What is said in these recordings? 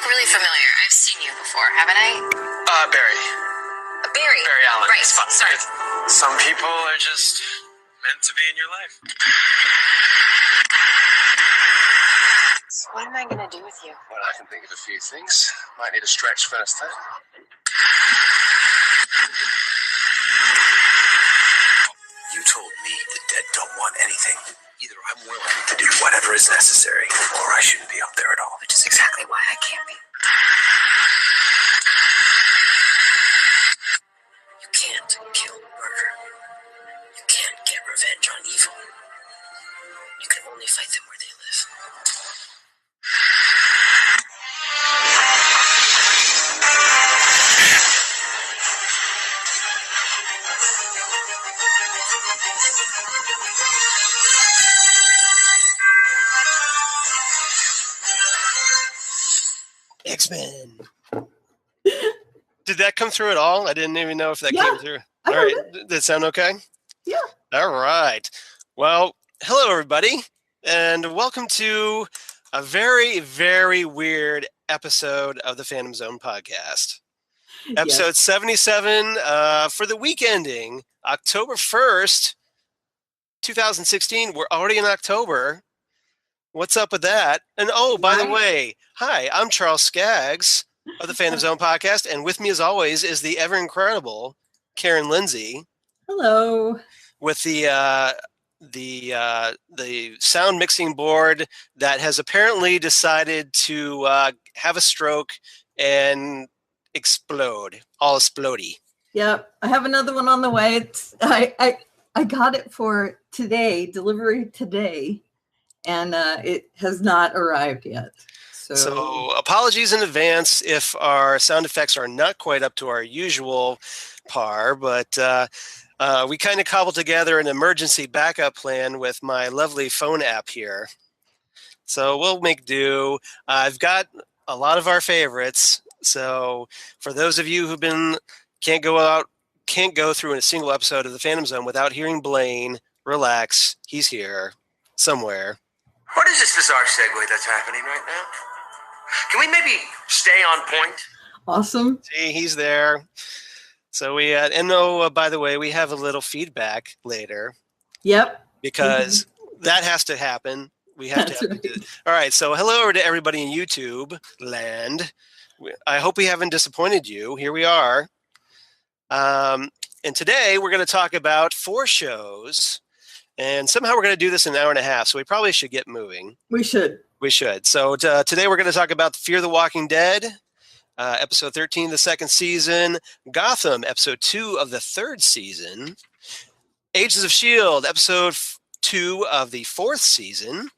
really familiar. I've seen you before, haven't I? Barry. Barry. Barry Allen. Right, sorry. Some people are just meant to be in your life. What am I going to do with you? Well, I can think of a few things. Might need a stretch first, though. You told me the dead don't want anything. Either I'm willing to do whatever is necessary, or I shouldn't be up there at all. Which is exactly why I can't be. You can't kill murder. You can't get revenge on evil. You can only fight them where they live. X-Men. Did that come through at all? I didn't even know if that came through. All right. Did that sound okay? Yeah. All right. Well, hello, everybody, and welcome to a very, very weird episode of the Fandom Zone podcast. Episode 77 for the week ending October 1st, 2016. We're already in October. What's up with that? And by the way, hi, I'm Charles Skaggs of the Fandom Zone podcast, and with me as always is the ever incredible Karen Lindsay. Hello. With the sound mixing board that has apparently decided to have a stroke and explode, all explodey. Yep, I have another one on the way. I got it for today, delivery today, and it has not arrived yet. So apologies in advance if our sound effects are not quite up to our usual par, but we kind of cobbled together an emergency backup plan with my lovely phone app here. So we'll make do. I've got a lot of our favorites. So for those of you who've can't go through a single episode of the Phantom Zone without hearing Blaine, relax. He's here somewhere. What is this bizarre segue that's happening right now? Can we maybe stay on point? Awesome. See, he's there. So we by the way, we have a little feedback later. Yep. Because that has to happen. We have to do it. All right. So hello to everybody in YouTube land. I hope we haven't disappointed you. Here we are. And today we're going to talk about 4 shows. And somehow we're going to do this in an hour and a half. So we probably should get moving. We should. So today we're going to talk about Fear the Walking Dead, episode 13 of the 2nd season, Gotham, episode 2 of the 3rd season, Agents of S.H.I.E.L.D., episode 2 of the 4th season,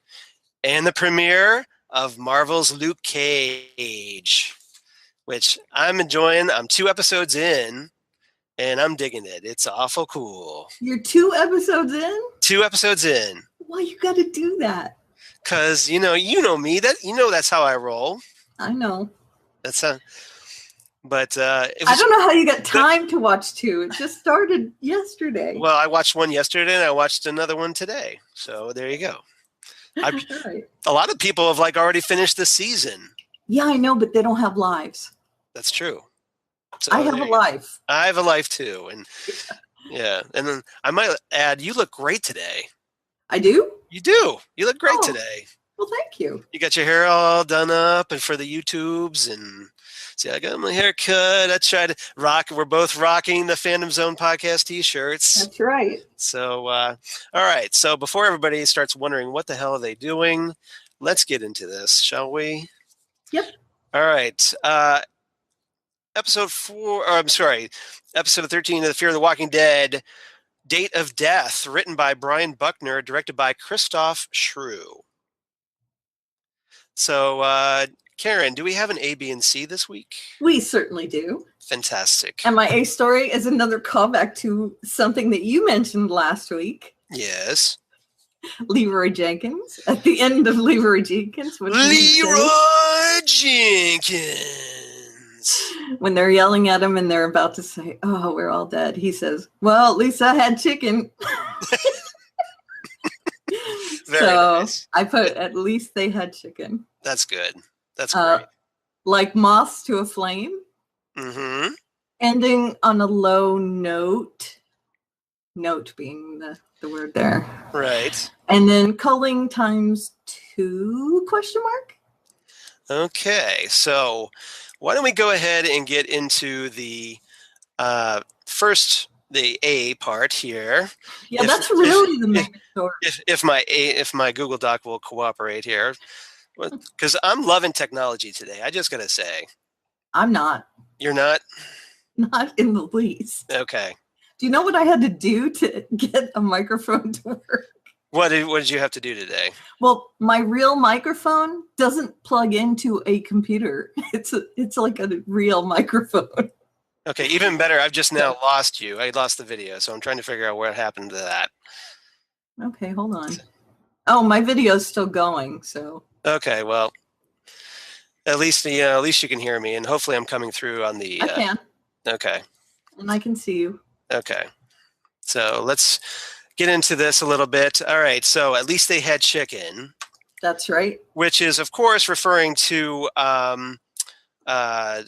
and the premiere of Marvel's Luke Cage, which I'm enjoying. I'm 2 episodes in, and I'm digging it. It's awful cool. You're 2 episodes in? 2 episodes in. Why you got to do that? Because, you know me. That's how I roll. I know. But I don't know how you got time to watch 2. It just started yesterday. Well, I watched one yesterday and I watched another one today. So there you go. Right. A lot of people have already finished the season. Yeah, I know, but they don't have lives. That's true. So I have a life. I have a life too. And yeah. And then I might add, you look great today. I do? You do. You look great today. Well, thank you. You got your hair all done up and for the YouTubes, and see, I got my haircut. I tried to rock. We're both rocking the Fandom Zone podcast t-shirts. That's right. So, all right. So before everybody starts wondering what the hell are they doing, let's get into this, shall we? Yep. All right. Episode 13 of the Fear of the Walking Dead, Date of Death, written by Brian Buckner, directed by Christoph Schrew. So, Karen, do we have an A, B, and C this week? We certainly do. Fantastic. And my A story is another callback to something that you mentioned last week. Yes. Leroy Jenkins. At the end of Leroy Jenkins. Leroy Jenkins. When they're yelling at him and they're about to say, "Oh, we're all dead," he says, "Well, at least I had chicken." Very nice. I put, "At least they had chicken." That's good. That's great. like moths to a flame, Mm-hmm. ending on a low note. Note being the word there. Right. And then culling times 2, question mark? Okay, so why don't we go ahead and get into the first, the A part here. Yeah, that's really the main story. If my Google Doc will cooperate here, because I'm loving technology today. I just gotta say. I'm not. You're not? Not in the least. Okay. Do you know what I had to do to get a microphone to work? What did you have to do today? Well, my real microphone doesn't plug into a computer. It's like a real microphone. Okay, even better. I've just now lost you. I lost the video, so I'm trying to figure out what happened to that. Okay, hold on. Oh, my video's still going, so. Okay, well, at least you can hear me, and hopefully I'm coming through on the. I can. Okay. And I can see you. Okay. So let's get into this a little bit. All right. So at least they had chicken. That's right. Which is, of course, referring to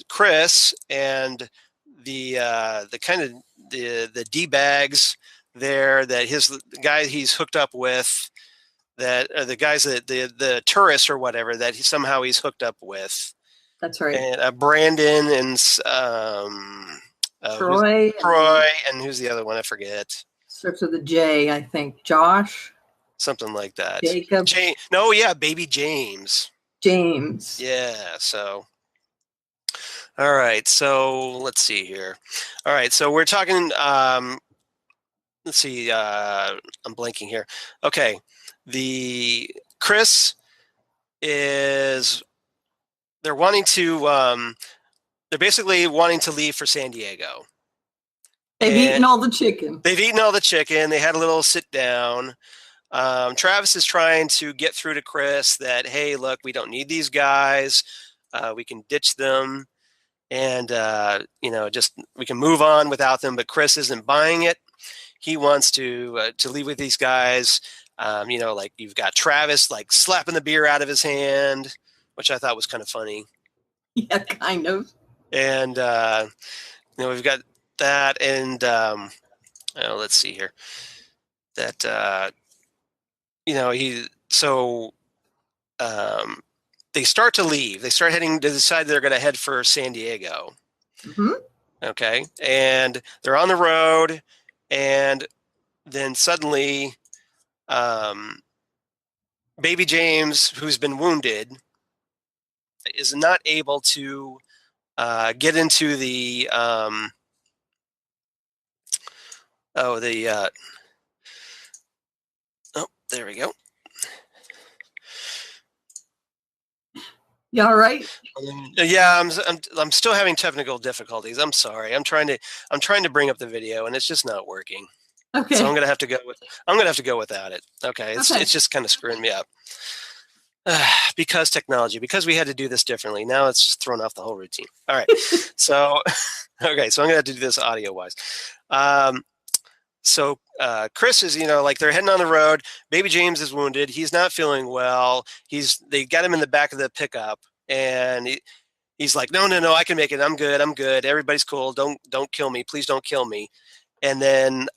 Chris and the kind of the D-bags there that the guy he's hooked up with, that the guys that the tourists or whatever that somehow he's hooked up with. That's right. And Brandon and Troy. And who's the other one? I forget. Starts with a J, I think. Josh. Something like that. Jacob. Baby James. James. Yeah, so. All right, so let's see here. All right, so we're talking, let's see, I'm blanking here. Okay, the Chris is, they're basically wanting to leave for San Diego. They've eaten all the chicken. They've eaten all the chicken. They had a little sit down. Travis is trying to get through to Chris that, hey, look, we don't need these guys. We can ditch them, and just we can move on without them. But Chris isn't buying it. He wants to leave with these guys. Like you've got Travis like slapping the beer out of his hand, which I thought was kind of funny. Yeah, kind of. And we've got that, and let's see here. That they start to leave. They start heading. They decide they're going to head for San Diego. Mm-hmm. Okay, and they're on the road, and then suddenly, Baby James, who's been wounded, is not able to get into the there we go. You all right? Yeah, I'm still having technical difficulties. I'm sorry. I'm trying to bring up the video, and it's just not working. Okay. So I'm gonna have to go without it. Okay. It's just kind of screwing me up. Because technology, because we had to do this differently. Now it's thrown off the whole routine. All right. So okay, so I'm gonna have to do this audio wise. So Chris is, like they're heading on the road. Baby James is wounded. He's not feeling well. They got him in the back of the pickup, and he's like, no, I can make it. I'm good. Everybody's cool. Don't kill me. Please don't kill me. And then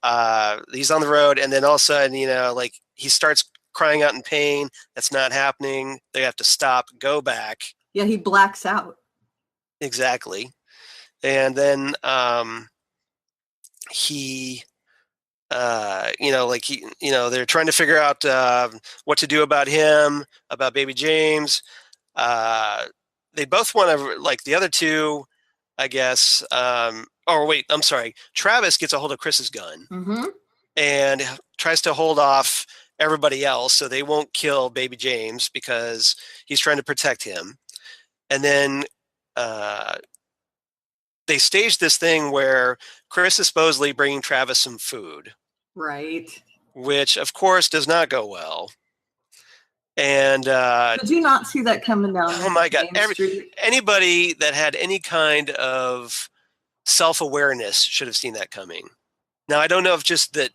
he's on the road, and then all of a sudden, like he starts crying out in pain. That's not happening. They have to stop, go back. Yeah, he blacks out. Exactly. And then he they're trying to figure out what to do about him, about Baby James. They both want to, like the other two, I guess. I'm sorry. Travis gets a hold of Chris's gun and tries to hold off everybody else so they won't kill Baby James because he's trying to protect him. And then they staged this thing where Chris is supposedly bringing Travis some food. Right. Which, of course, does not go well. And did you not see that coming down? Oh my God! Anybody that had any kind of self-awareness should have seen that coming. Now, I don't know if just that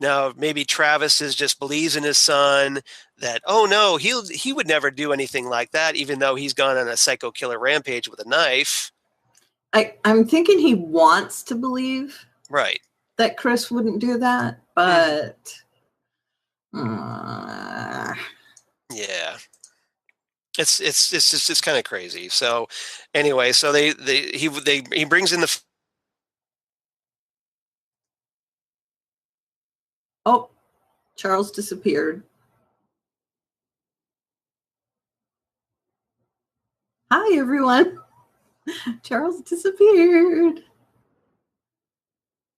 now maybe Travis just believes in his son that, oh no, he would never do anything like that, even though he's gone on a psycho killer rampage with a knife. I'm thinking he wants to believe right that Chris wouldn't do that, but yeah. It's kind of crazy. So anyway, so he brings in the. Oh, Charles disappeared. Hi, everyone. Charles disappeared.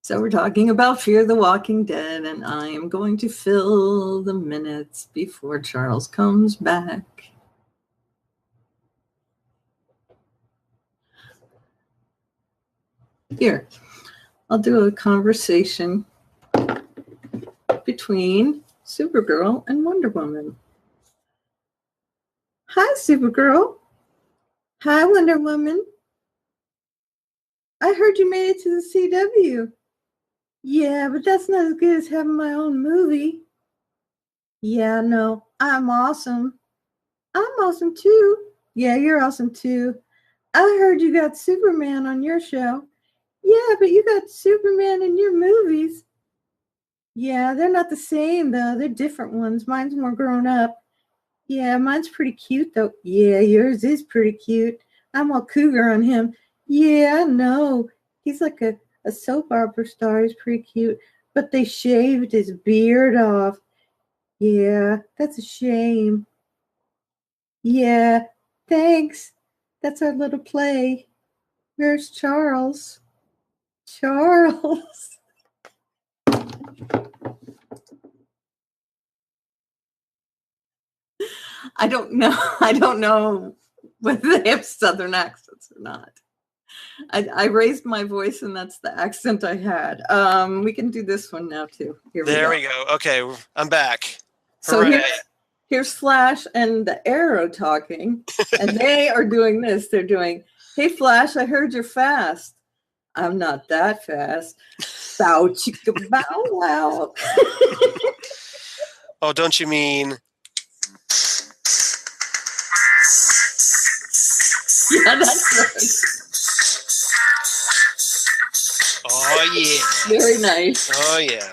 So we're talking about Fear the Walking Dead, and I am going to fill the minutes before Charles comes back. Here, I'll do a conversation between Supergirl and Wonder Woman. Hi, Supergirl. Hi, Wonder Woman. I heard you made it to the CW. Yeah, but that's not as good as having my own movie. Yeah, no, I'm awesome. I'm awesome too. Yeah, you're awesome too. I heard you got Superman on your show. Yeah, but you got Superman in your movies. Yeah, they're not the same though. They're different ones. Mine's more grown up. Yeah, mine's pretty cute though. Yeah, yours is pretty cute. I'm all cougar on him. Yeah, no. He's like a soap opera star. He's pretty cute. But they shaved his beard off. Yeah, that's a shame. Yeah, thanks. That's our little play. Where's Charles? Charles. I don't know. I don't know whether they have Southern accents or not. I raised my voice, and that's the accent I had. We can do this one now too. There we go. Okay, I'm back. So here's Flash and the Arrow talking, and they are doing this. They're doing, "Hey Flash, I heard you're fast." I'm not that fast. Bow chicka bow wow. Oh, don't you mean? Yeah, that's right. Oh yeah. Very nice. Oh yeah.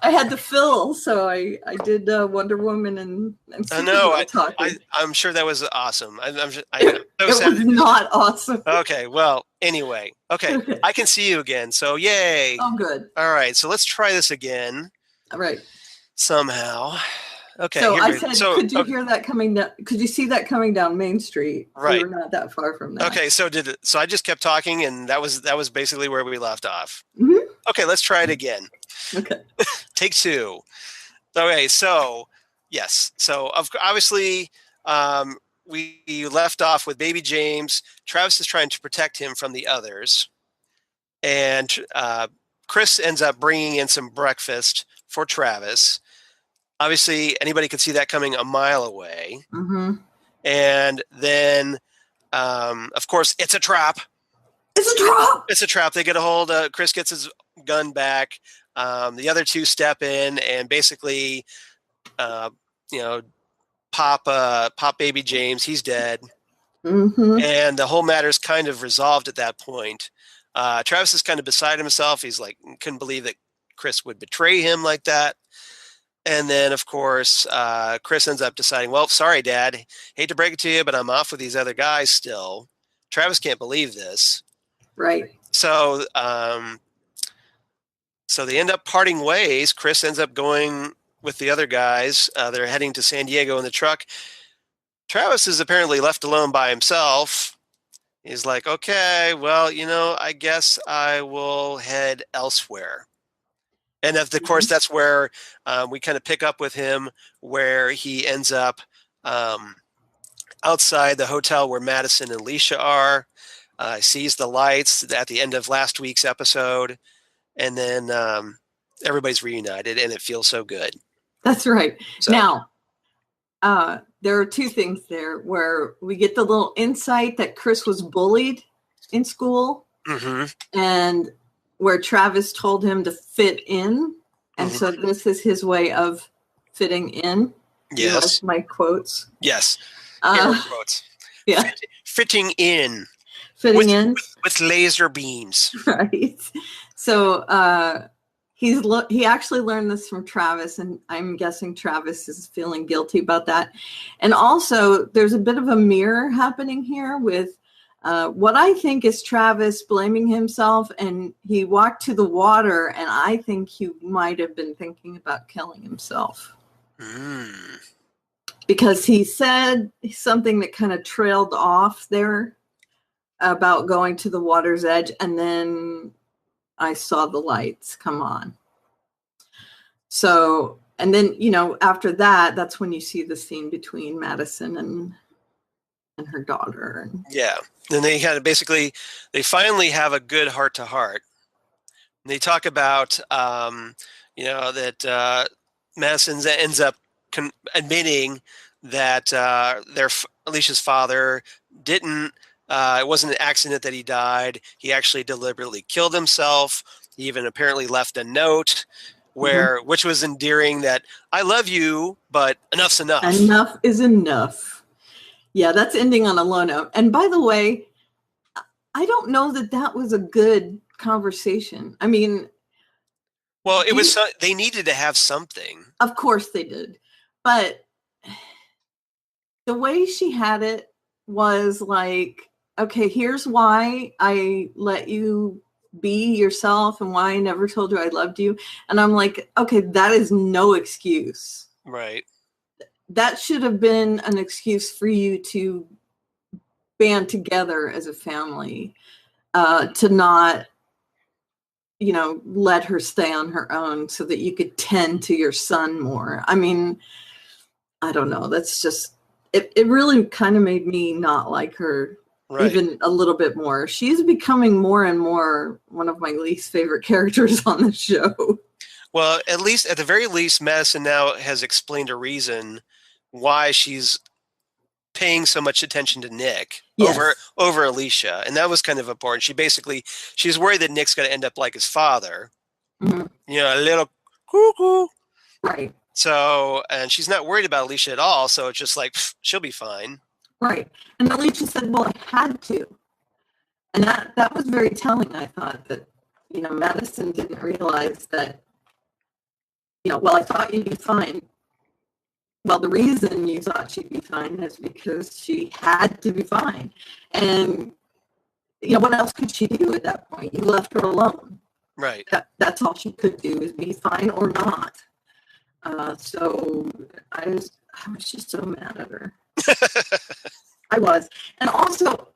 I had to fill, so I did Wonder Woman and no, talking. I'm sure that was awesome. It was not awesome. Okay, well, anyway, okay, I can see you again, so yay. Oh, good. All right, so let's try this again. All right. Somehow. Okay. So I said, could you hear that coming down? Could you see that coming down Main Street? Right. We were not that far from that. Okay, so I just kept talking, and that was basically where we left off. Mm-hmm. Okay, let's try it again. Okay. Take two. Okay, so yes, so obviously we left off with baby James. Travis is trying to protect him from the others, and Chris ends up bringing in some breakfast for Travis. Obviously, anybody could see that coming a mile away. Mm-hmm. And then, of course, it's a trap. It's a trap. It's a trap. They get a hold. Chris gets his gun back. The other two step in and basically, pop baby James. He's dead. Mm-hmm. And the whole matter's kind of resolved at that point. Travis is kind of beside himself. He's like, couldn't believe that Chris would betray him like that. And then, of course, Chris ends up deciding, well, sorry, Dad. Hate to break it to you, but I'm off with these other guys still. Travis can't believe this. Right. So they end up parting ways. Chris ends up going with the other guys. They're heading to San Diego in the truck. Travis is apparently left alone by himself. He's like, okay, well, I guess I will head elsewhere. And of course, that's where we kind of pick up with him, where he ends up outside the hotel where Madison and Alicia are, sees the lights at the end of last week's episode, and then everybody's reunited, and it feels so good. That's right. So. Now, there are two things there where we get the little insight that Chris was bullied in school, mm-hmm. and where Travis told him to fit in. And so this is his way of fitting in. Yes. You like my quotes? Yes. Air quotes. Yeah. Fitting in. Fitting in. With laser beams. Right. So he actually learned this from Travis, and I'm guessing Travis is feeling guilty about that. And also, there's a bit of a mirror happening here with what I think is Travis blaming himself, and he walked to the water, and I think he might have been thinking about killing himself. Because he said something that kind of trailed off there about going to the water's edge, and then I saw the lights come on. So, and then, after that, that's when you see the scene between Madison and her daughter. Yeah. And they kind of they finally have a good heart-to-heart. And they talk about, that Madison ends up admitting that Alicia's father didn't, it wasn't an accident that he died. He actually deliberately killed himself. He even apparently left a note which was endearing, that I love you, but enough's enough. Enough is enough. Yeah, that's ending on a low note. And by the way, I don't know that was a good conversation. I mean, well, they needed to have something. Of course they did. But the way she had it was like, okay, here's why I let you be yourself and why I never told you I loved you. And I'm like, okay, that is no excuse. Right. That should have been an excuse for you to band together as a family, to not, let her stay on her own so that you could tend to your son more. I mean, I don't know. That's just, it really kind of made me not like her even a little bit more. She's becoming more and more one of my least favorite characters on the show. Well, at the very least, Madison now has explained a reason why she's paying so much attention to Nick over Alicia. And that was kind of important. She's worried that Nick's going to end up like his father, a little cuckoo. Right. So, and she's not worried about Alicia at all. So it's just like, she'll be fine. Right. And Alicia said, well, I had to. And that was very telling. I thought that, Madison didn't realize that, well, I thought you'd be fine. Well, the reason you thought she'd be fine is because she had to be fine. And, what else could she do at that point? You left her alone. Right. That's all she could do, is be fine or not. So I was just so mad at her. I was. And also,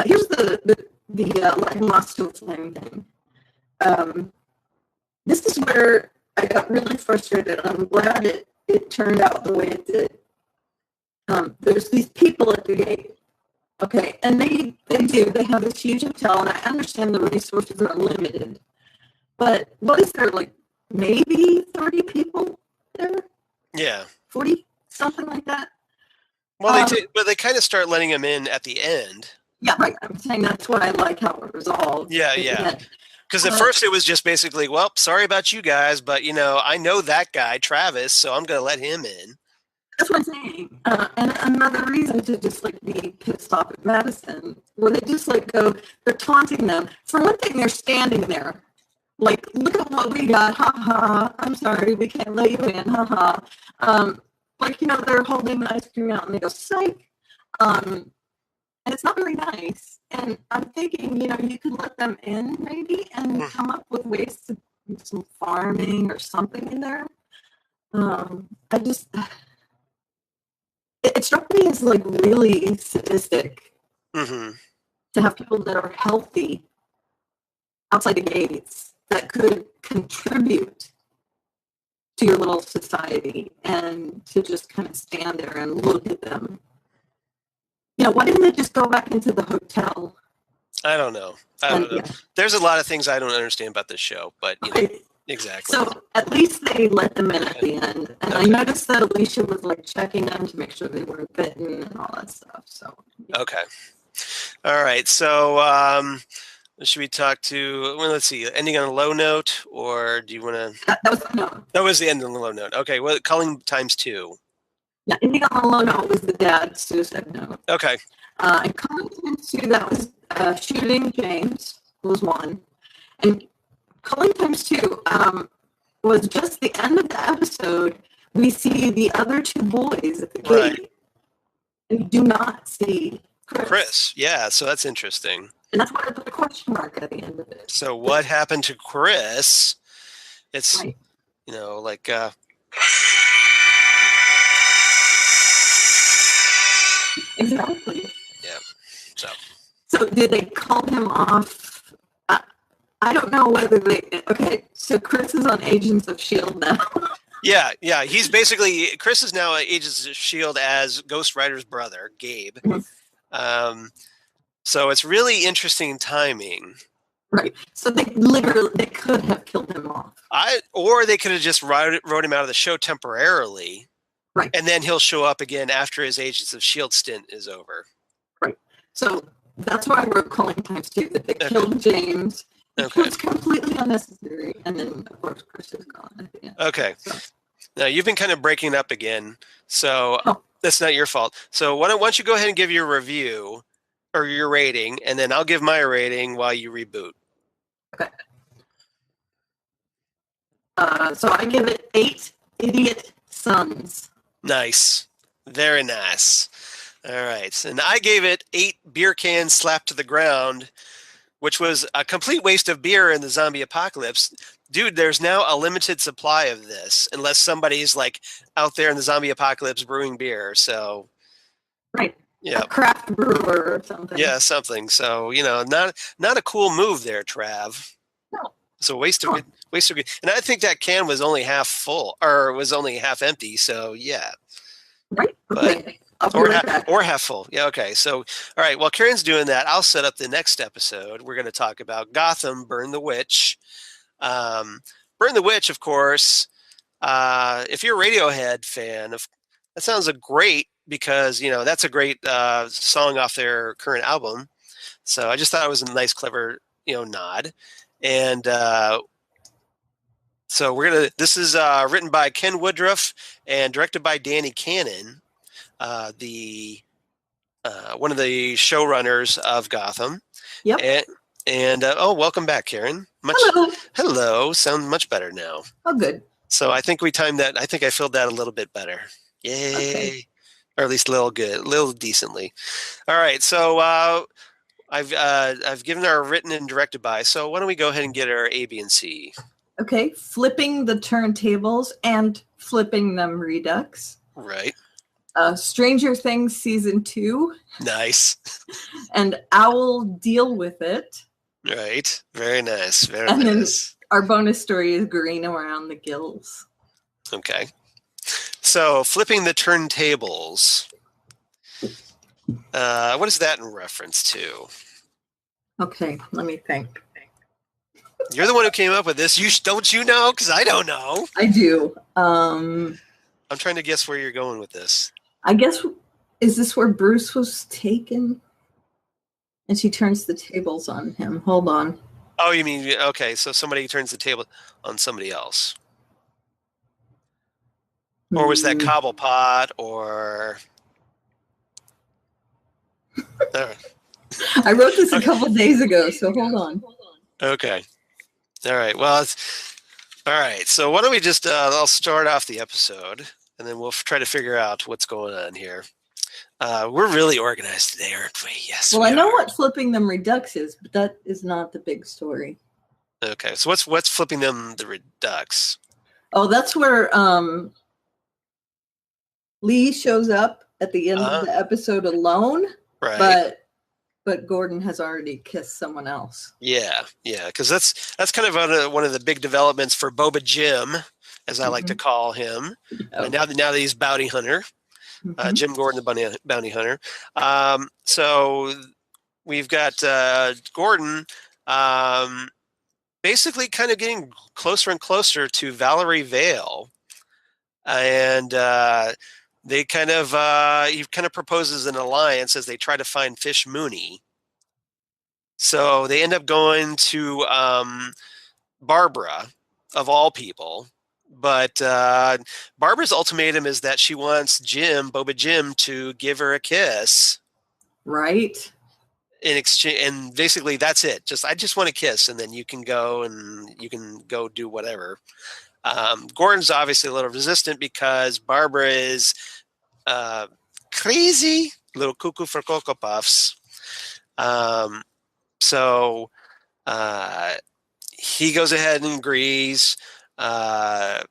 here's the like lost to a flame thing. This is where I got really frustrated. I'm glad it turned out the way it did. There's these people at the gate. Okay, and they have this huge hotel, and I understand the resources are limited. But what is there, like maybe 30 people there? Yeah. 40? Something like that? Well, they kind of start letting him in at the end. Yeah, right. I'm saying that's what I like how it resolved. Yeah. Because at first it was just basically, well, sorry about you guys, but, I know that guy, Travis, so I'm going to let him in. That's what I'm saying. And another reason to just, be pissed off at Madison, where they just, they're taunting them. For one thing, they're standing there. Like, look at what we got. Ha ha. I'm sorry, we can't let you in. Ha ha. They're holding the ice cream out and they go, psych. And it's not very nice. And I'm thinking, you could let them in maybe and come up with ways to do some farming or something in there. It struck me as really sadistic to have people that are healthy outside the gates that could contribute to your little society, and to just kind of stand there and look at them. Why didn't they just go back into the hotel? I don't know. Yeah. There's a lot of things I don't understand about this show, but exactly. So at least they let them in at the end. And I noticed that Alicia was checking them to make sure they weren't bitten and all that stuff. So okay. All right. So Should we talk to? Well, let's see. Ending on a low note, or do you want to? That was the note. That was the end on the low note. Okay. Well, calling times 2. Yeah, ending on a low note was the dad's suicide note. Okay. And calling times 2, that was shooting James was 1, and calling times 2 was just the end of the episode. We see the other 2 boys at the gate, Right. and we do not see Chris. Yeah. So that's interesting. And that's why I put a question mark at the end of it. So what happened to Chris? It's Right. like Exactly. yeah. So did they call him off? I don't know whether they. Okay, so Chris is on Agents of S.H.I.E.L.D. now. Yeah. He's basically Chris is now Agents of S.H.I.E.L.D. as Ghost Rider's brother, Gabe. So it's really interesting timing. Right. So they could have killed him off. Or they could have just wrote him out of the show temporarily. Right. And then he'll show up again after his Agents of S.H.I.E.L.D. stint is over. Right. So that's why I wrote calling times 2, that they killed James. Okay. It's completely unnecessary. And then, of course, Chris is gone at the end. Okay. So. Now, you've been kind of breaking up again, so Oh. That's not your fault. So why don't you go ahead and give your review or your rating, and then I'll give my rating while you reboot. Okay. So I give it 8 idiot sons. Nice. Very nice. All right. And I gave it 8 beer cans slapped to the ground, which was a complete waste of beer in the zombie apocalypse. Dude, there's now a limited supply of this, unless somebody's like out there in the zombie apocalypse brewing beer. So, Right. yeah, A craft brewer or something. yeah, something. So, not a cool move there, Trav. No. So waste of good. And I think that can was only half full, or was only half empty. So yeah. Right. Okay. Or half full. Yeah. Okay. So, all right. While Karen's doing that, I'll set up the next episode. We're going to talk about Gotham, Burn the Witch. Burn the Witch, of course. If you're a Radiohead fan, that sounds great because that's a great song off their current album. So I just thought it was a nice, clever nod. And so this is written by Ken Woodruff and directed by Danny Cannon, the one of the showrunners of Gotham. Yep. And welcome back, Karen. Hello. Sound much better now. Oh, good. So I think we timed that. I think I filled that a little bit better. Yay. Okay. Or at least a little decently. All right. So I've given our written and directed by. So why don't we go ahead and get our A, B, and C? Okay. Flipping the turntables and flipping them redux. Right. Stranger Things season 2. Nice. And Owl Deal with It. Right. Very nice. Very and nice. Then our bonus story is Green Around the Gills. Okay. So flipping the turntables. What is that in reference to? Okay, let me think. You're the one who came up with this. Don't you know? Because I don't know. I do. I'm trying to guess where you're going with this. I guess, is this where Bruce was taken? And she turns the tables on him. Hold on. Oh, you mean, okay, so somebody turns the table on somebody else. Or was that Cobblepot or... I wrote this a couple days ago, so hold on. Okay. All right. Well, all right. So why don't we just, I'll start off the episode, and then we'll try to figure out what's going on here. We're really organized today, aren't we? Yes. Well, I know what flipping them redux is, but that is not the big story. Okay. So what's flipping them the redux? Oh, that's where Lee shows up at the end of the episode alone. Right. But Gordon has already kissed someone else. Yeah, because that's kind of one of the big developments for Boba Jim, as I like to call him. Okay. Now that he's bounty hunter, Jim Gordon, the bounty hunter. So we've got Gordon basically kind of getting closer and closer to Valerie Vale, and they kind of he kind of proposes an alliance as they try to find Fish Mooney. So they end up going to Barbara, of all people. But Barbara's ultimatum is that she wants Boba Jim, to give her a kiss. Right. In exchange, and basically that's it. I just want a kiss, and then you can go do whatever. Gordon's obviously a little resistant because Barbara is crazy, little cuckoo for Cocoa Puffs. So he goes ahead and agrees. Barbara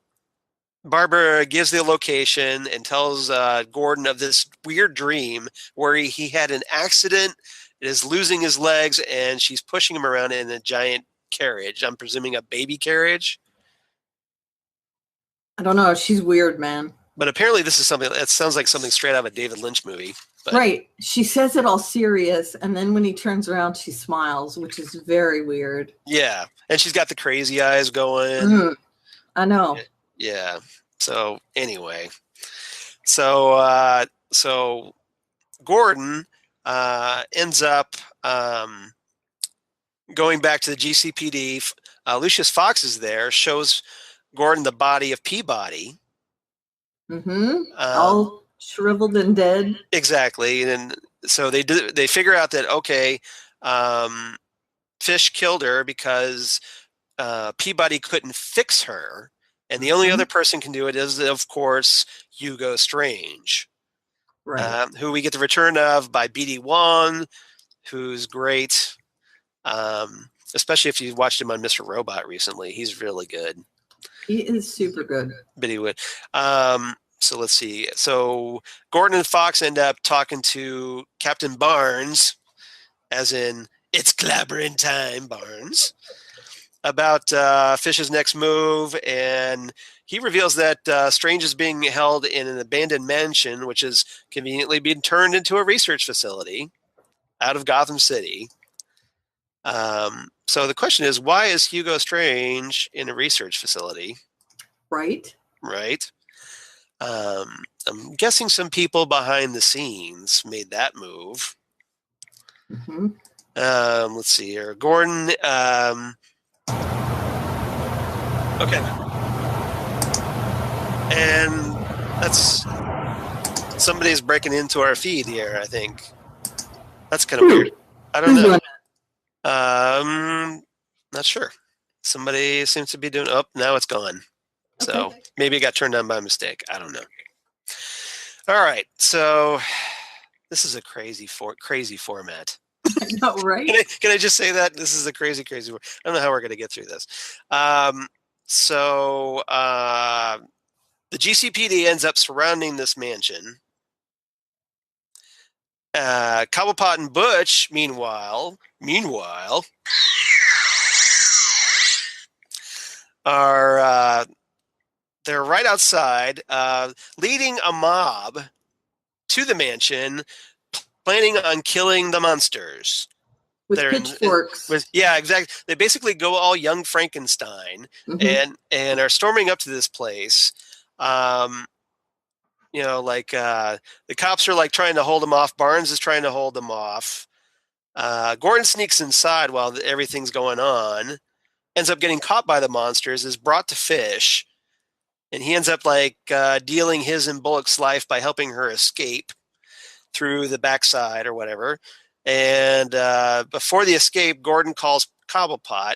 gives the location and tells Gordon of this weird dream where he had an accident, is losing his legs, and she's pushing him around in a giant carriage. I'm presuming a baby carriage. I don't know. She's weird, man. But apparently this is something that sounds like something straight out of a David Lynch movie. But. Right. She says it all serious, and then when he turns around, she smiles, which is very weird. Yeah. And she's got the crazy eyes going. I know. Yeah. So anyway. So Gordon ends up going back to the GCPD. Lucius Fox is there, shows Gordon the body of Peabody. All shriveled and dead. Exactly. And so they figure out that, okay, Fish killed her because Peabody couldn't fix her. And the only other person can do it is, of course, Hugo Strange. Right. Who we get the return of by B.D. Wong, who's great. Especially if you've watched him on Mr. Robot recently. He's really good. He is super good. Biddy Wood. So let's see. So Gordon and Fox end up talking to Captain Barnes, as in, it's clobbering time, Barnes, about Fish's next move. And he reveals that Strange is being held in an abandoned mansion, which is conveniently being turned into a research facility out of Gotham City. So the question is, why is Hugo Strange in a research facility? Right. Right. I'm guessing some people behind the scenes made that move. Let's see here. Gordon. Okay. And that's somebody's breaking into our feed here, I think. That's kind of weird. I don't know. Not sure. Somebody seems to be doing. Oh, now it's gone. So maybe it got turned on by mistake. I don't know. All right. So this is a crazy format. I know, right? Can I just say that this is a crazy? I don't know how we're going to get through this. So the GCPD ends up surrounding this mansion. Cobblepot and Butch, meanwhile, are they're right outside, leading a mob to the mansion, planning on killing the monsters. With pitchforks. Yeah, exactly. They basically go all young Frankenstein and are storming up to this place. The cops are like trying to hold them off. Barnes is trying to hold them off. Gordon sneaks inside while everything's going on, ends up getting caught by the monsters, is brought to Fish, and he ends up dealing his and Bullock's life by helping her escape through the backside or whatever. And before the escape, Gordon calls Cobblepot,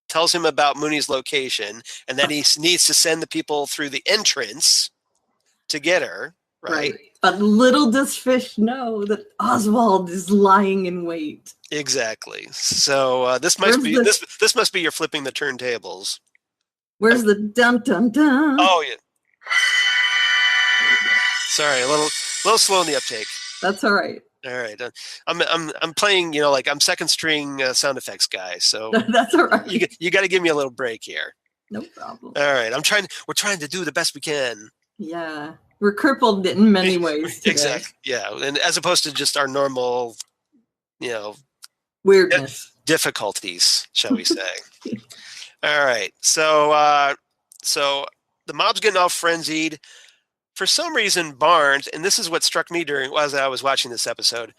tells him about Mooney's location, and that he needs to send the people through the entrance to get her. Right. But little does Fish know that Oswald is lying in wait. Exactly. So this must be your flipping the turntables. Where's the dun dun dun? Oh yeah. Sorry, a little slow in the uptake. That's all right. All right, I'm playing. I'm second string sound effects guy, so that's all right. You got to give me a little break here. No problem. All right, we're trying to do the best we can. Yeah, we're crippled in many ways today. Exactly. Yeah, and as opposed to just our normal, weirdness, difficulties, shall we say? All right, so the mob's getting all frenzied. For some reason, Barnes, and this is what struck me as I was watching this episode,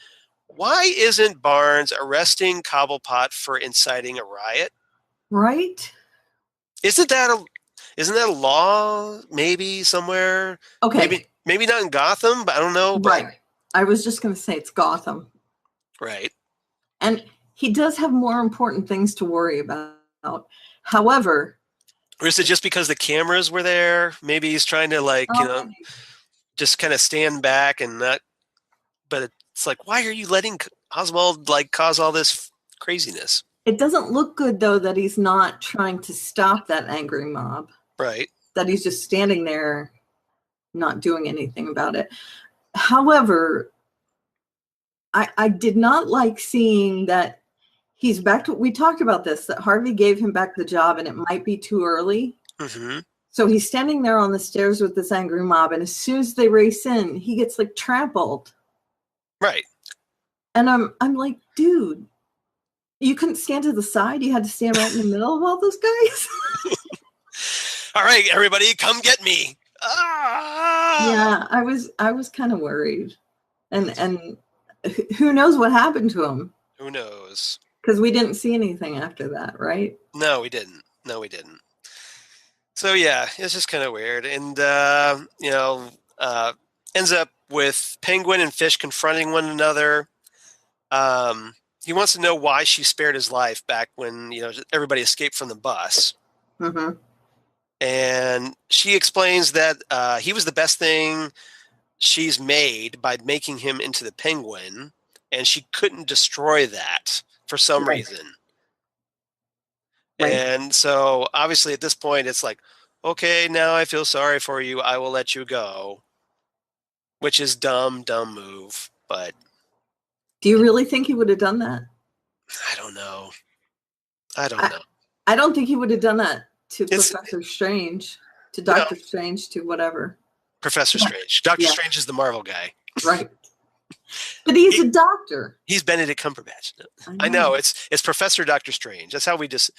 why isn't Barnes arresting Cobblepot for inciting a riot? Right? Isn't that a law maybe somewhere? Okay. Maybe not in Gotham, but I don't know. But, right. I was just going to say it's Gotham. Right. And he does have more important things to worry about. However, or is it just because the cameras were there? Maybe he's trying to just kind of stand back and not. But it's like, why are you letting Oswald cause all this craziness? It doesn't look good, though, that he's not trying to stop that angry mob. Right. That he's just standing there, not doing anything about it. However, I did not like seeing that he's back to, we talked about this, that Harvey gave him back the job and it might be too early. Mm-hmm. So he's standing there on the stairs with this angry mob, and as soon as they race in, he gets trampled. Right. And I'm like, dude, you couldn't stand to the side. You had to stand right in the middle of all those guys. All right, everybody, come get me. Ah! Yeah, I was kind of worried. And who knows what happened to him? Who knows? Because we didn't see anything after that, right? No, we didn't. So yeah, it's just kind of weird. And ends up with Penguin and Fish confronting one another. He wants to know why she spared his life back when everybody escaped from the bus. Mm-hmm. And she explains that he was the best thing she's made by making him into the Penguin, and she couldn't destroy that for some reason. Right. And so obviously at this point it's like, okay, now I feel sorry for you. I will let you go, which is dumb move. But do you really think he would have done that? I don't know. I don't think he would have done that to Professor Strange, to Doctor Strange, to whatever. Professor Strange. Doctor Strange is the Marvel guy. Right. But he's a doctor. He's Benedict Cumberbatch. I know. It's Professor Doctor Strange. That's how we just.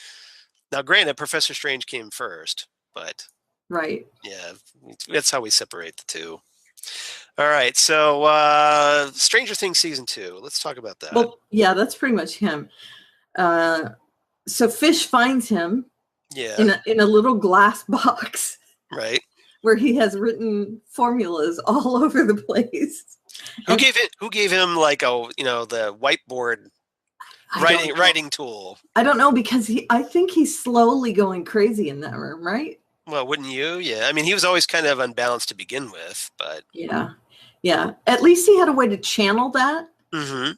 Now, granted, Professor Strange came first, but. Right. Yeah, that's how we separate the two. All right, so Stranger Things season 2. Let's talk about that. Well, yeah, that's pretty much him. So Fish finds him. Yeah. In a little glass box. Right. Where he has written formulas all over the place. Who gave him the whiteboard writing tool? I don't know, because I think he's slowly going crazy in that room, right? Well, wouldn't you? Yeah. I mean, he was always kind of unbalanced to begin with, but yeah. At least he had a way to channel that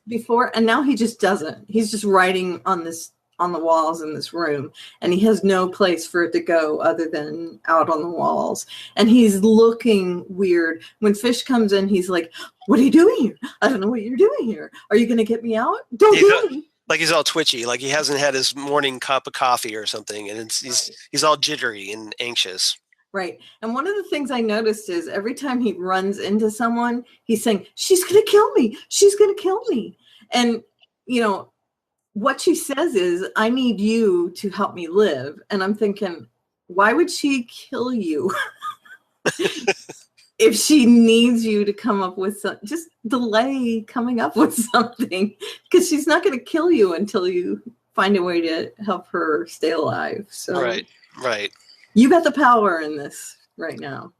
before, and now he just doesn't. He's just writing on the walls in this room, and he has no place for it to go other than out on the walls. And he's looking weird. When Fish comes in, he's like, "What are you doing here? I don't know what you're doing here. Are you going to get me out? Don't do me." Like he's all twitchy, like he hasn't had his morning cup of coffee or something, and he's all jittery and anxious. Right. And one of the things I noticed is every time he runs into someone, he's saying, "She's going to kill me. She's going to kill me." And, what she says is, "I need you to help me live." And I'm thinking, why would she kill you? If she needs you to come up with just delay coming up with something, because she's not going to kill you until you find a way to help her stay alive. So right. You got the power in this right now.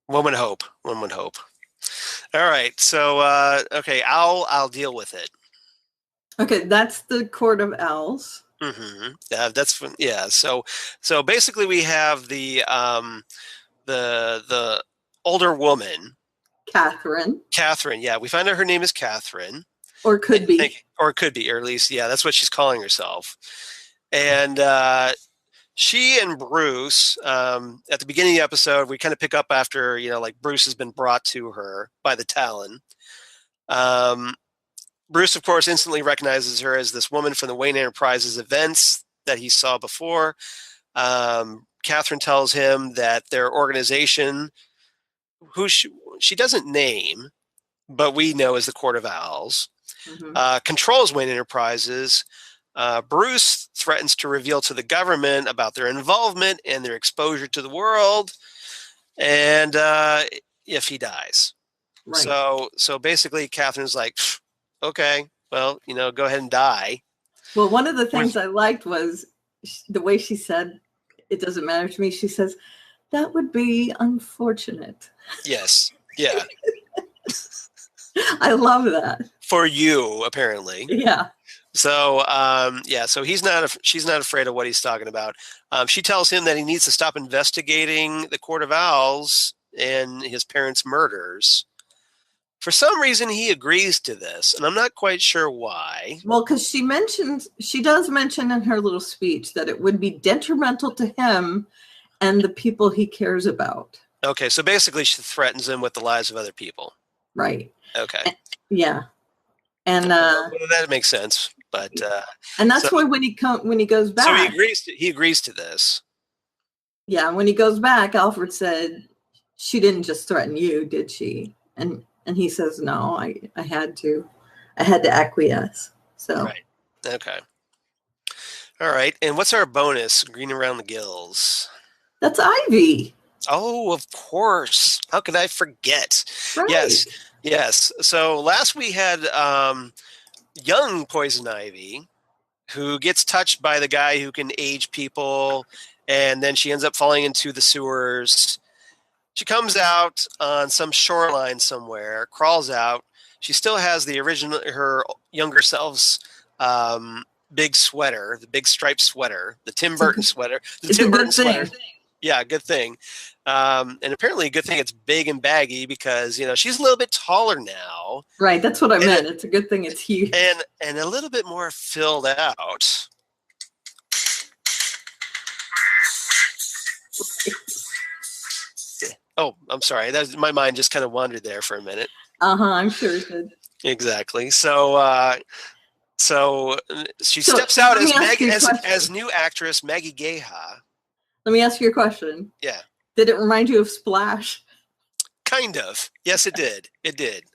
One would hope. All right. So, okay, I'll deal with it. Okay, that's the Court of Owls. Mm-hmm. So basically, we have the older woman, Catherine. Yeah, we find out her name is Catherine, or could be, or at least, that's what she's calling herself. And she and Bruce, at the beginning of the episode, we kind of pick up after Bruce has been brought to her by the Talon. Bruce, of course, instantly recognizes her as this woman from the Wayne Enterprises events that he saw before. Catherine tells him that their organization, who she doesn't name, but we know as the Court of Owls, controls Wayne Enterprises. Bruce threatens to reveal to the government about their involvement and their exposure to the world, and if he dies. Right. So basically, Catherine's like, okay, well, go ahead and die. Well, one of the things I liked was the way she said, "It doesn't matter to me." She says, "That would be unfortunate." Yes. Yeah. I love that. For you, apparently. Yeah. So, so she's not afraid of what he's talking about. She tells him that he needs to stop investigating the Court of Owls and his parents' murders. For some reason, he agrees to this, and I'm not quite sure why. Well, because she does mention in her little speech that it would be detrimental to him and the people he cares about. Okay, so basically she threatens him with the lives of other people. Right. Okay. Yeah. And well, that makes sense, but and that's why when he goes back, so he agrees to this. Yeah, when he goes back, Alfred said, "She didn't just threaten you, did she?" And he says, "No, I had to acquiesce." So right. Okay. All right. And what's our bonus? Green around the gills. That's Ivy. Oh, of course. How could I forget? Right. Yes. So last we had young Poison Ivy, who gets touched by the guy who can age people, and then she ends up falling into the sewers. She comes out on some shoreline somewhere, crawls out. She still has her younger self's big sweater, the big striped sweater, the Tim Burton sweater. It's a good thing. Yeah, good thing. And apparently a good thing it's big and baggy because, she's a little bit taller now. Right, that's what I meant. It's a good thing it's huge. And a little bit more filled out. Oh, I'm sorry. My mind just kind of wandered there for a minute. I'm sure it did. Exactly. So she steps out as new actress Maggie Geha. Let me ask you a question. Yeah. Did it remind you of Splash? Kind of. Yes, it did. It did.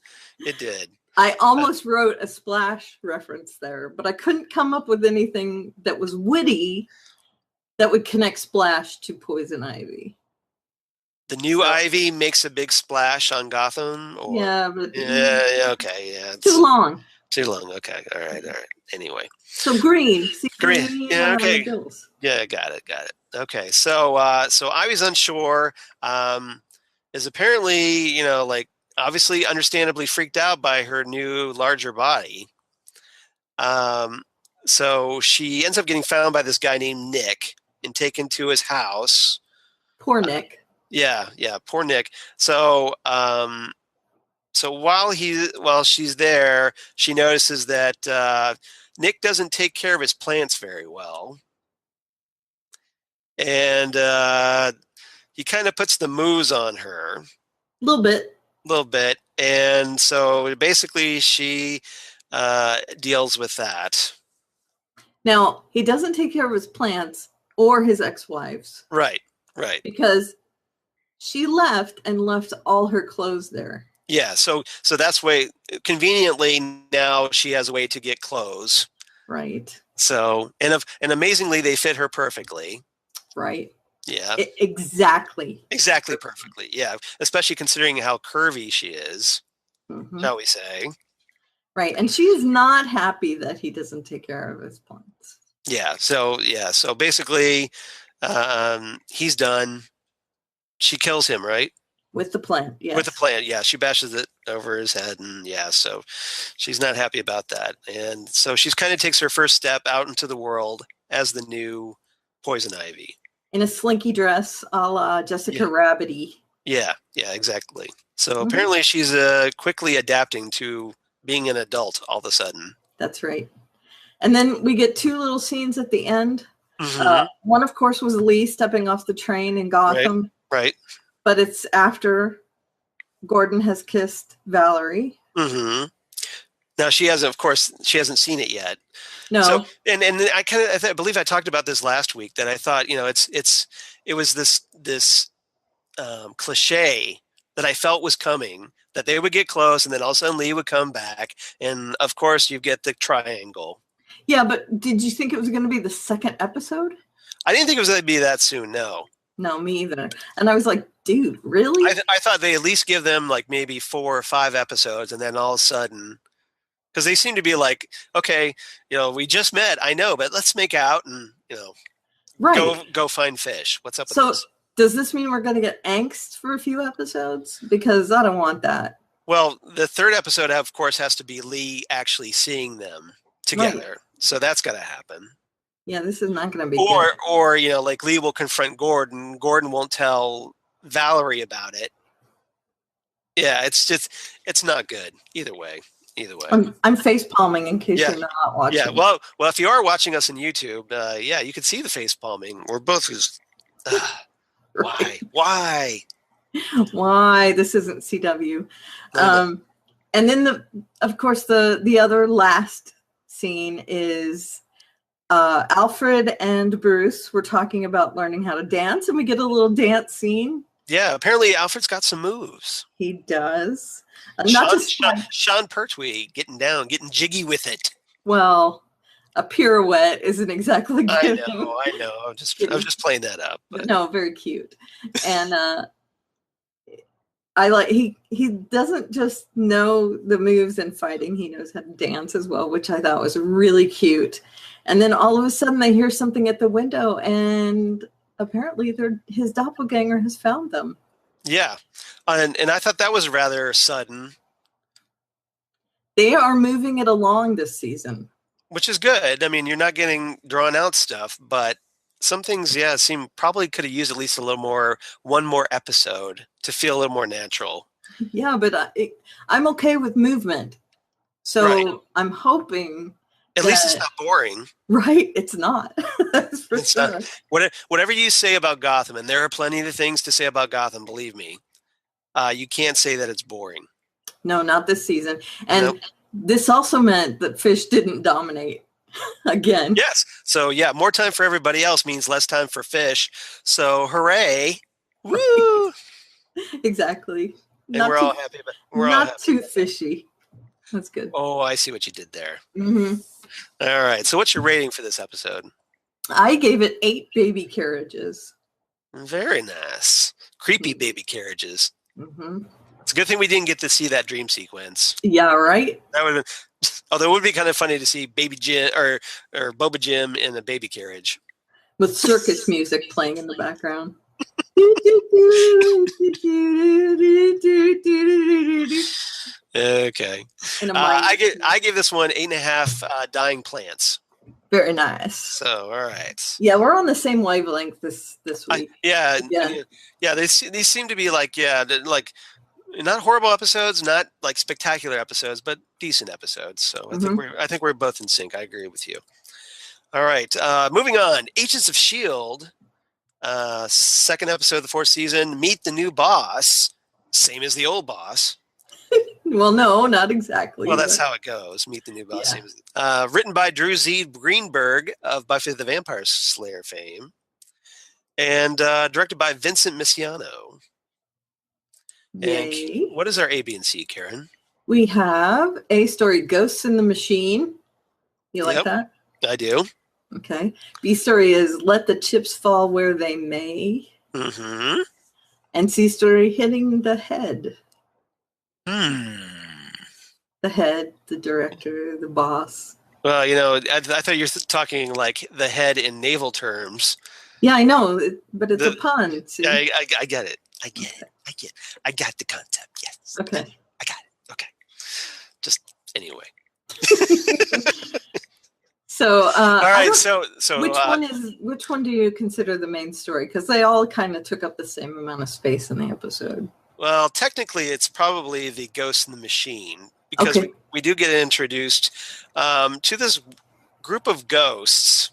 I almost wrote a Splash reference there, but I couldn't come up with anything that was witty that would connect Splash to Poison Ivy. The new Ivy makes a big splash on Gotham? Or? Yeah, but... Yeah, okay, yeah. Too long. Too long, okay. All right. Anyway. So green. See, green. Yeah, okay. Yeah, got it. Okay, so Ivy's on shore, is apparently, obviously understandably freaked out by her new larger body. So she ends up getting found by this guy named Nick and taken to his house. Poor Nick. Yeah, poor Nick. So while she's there, she notices that Nick doesn't take care of his plants very well. And he kind of puts the moves on her. A little bit. And so basically she deals with that. Now, he doesn't take care of his plants or his ex-wives. Right. Because she left all her clothes there. Yeah, so that's way conveniently now she has a way to get clothes. Right. So and amazingly they fit her perfectly. Right. Yeah. Exactly perfectly. Yeah, especially considering how curvy she is. Mm-hmm. Shall we say? Right, and she's not happy that he doesn't take care of his plants. Yeah. So basically, he's done. She kills him, right? With the plant, yes. With the plant, yeah. She bashes it over his head, and so she's not happy about that. And so she kind of takes her first step out into the world as the new Poison Ivy. In a slinky dress, a la Jessica Rabbit-y. Yeah, exactly. So apparently she's quickly adapting to being an adult all of a sudden. That's right. And then we get two little scenes at the end. Mm-hmm. One, of course, was Lee stepping off the train in Gotham. Right. But it's after Gordon has kissed Valerie. Mm-hmm. Now she hasn't seen it yet. No. So, and I believe I talked about this last week that I thought, it was this cliche that I felt was coming, that they would get close and then all of a sudden Lee would come back. And of course you get the triangle. Yeah, but did you think it was going to be the second episode? I didn't think it was going to be that soon. No, me either. And I was like, dude, really? I thought they at least give them like maybe 4 or 5 episodes and then all of a sudden Because they seem to be like, okay, we just met, I know, but let's make out and Right. go find fish. What's up with So this? does this mean we're going to get angst for a few episodes? Because I don't want that. Well, the third episode, of course, has to be Lee actually seeing them together. Right. So that's got to happen. Yeah, this is not going to be good. Or like Lee will confront Gordon. Gordon won't tell Valerie about it. Yeah, it's not good either way. I'm face palming in case you're not watching. Yeah, well, if you are watching us on YouTube, you can see the face palming. We're both just, why? Why this isn't CW? And then of course the other last scene is Alfred and Bruce were talking about learning how to dance, and we get a little dance scene. Yeah, apparently Alfred's got some moves. He does. Sean Pertwee getting jiggy with it. Well, a pirouette isn't exactly good. I know. I was just playing that up. But. No, very cute. And I like he doesn't just know the moves in fighting, he knows how to dance as well, which I thought was really cute. And then all of a sudden they hear something at the window, and apparently his doppelganger has found them. Yeah. And I thought that was rather sudden. They are moving it along this season. Which is good. I mean, you're not getting drawn out stuff, but some things, seem probably could have used at least one more episode to feel a little more natural. Yeah, but I'm okay with movement. So right. I'm hoping at least it's not boring. Right? It's not. That's for sure. Not. Whatever you say about Gotham, and there are plenty of things to say about Gotham, believe me, you can't say that it's boring. No, not this season. And this also meant that Fish didn't dominate again. Yes. So, more time for everybody else means less time for Fish. So, hooray. Woo! Exactly. And we're all happy. Not too fishy. That's good. Oh, I see what you did there. Mm-hmm. All right. So what's your rating for this episode? I gave it 8 baby carriages. Very nice. Creepy baby carriages. Mm-hmm. It's a good thing we didn't get to see that dream sequence. Yeah, right? That would have, although it would be kind of funny to see Baby Jim or Boba Jim in a baby carriage. With circus music playing in the background. Okay. I give this one 8.5 dying plants. Very nice. So, all right. Yeah, we're on the same wavelength this week. Yeah. These seem to be like not horrible episodes, not like spectacular episodes, but decent episodes. So I think we're both in sync. I agree with you. All right. Moving on. Agents of S.H.I.E.L.D. Second episode of the 4th season. Meet the new boss. Same as the old boss. Well, no, not exactly. Well, that's how it goes. Meet the new boss. Yeah. Written by Drew Z. Greenberg of Buffy the Vampire Slayer fame. And directed by Vincent Misiano. Yay. And what is our A, B, and C, Karen? We have A story, Ghosts in the Machine. You like that? I do. Okay. B story is Let the Chips Fall Where They May. Mm-hmm. And C story, Hitting the Head. The head, the director, the boss. Well, I thought you were talking like the head in naval terms. Yeah, I know, but it's a pun. See? I get it. I got the concept. Yes. Okay. I got it. Okay. Just anyway. So, all right. So, which one do you consider the main story? Because they all kind of took up the same amount of space in the episode. Well, technically, it's probably the Ghost in the Machine because we do get introduced to this group of ghosts.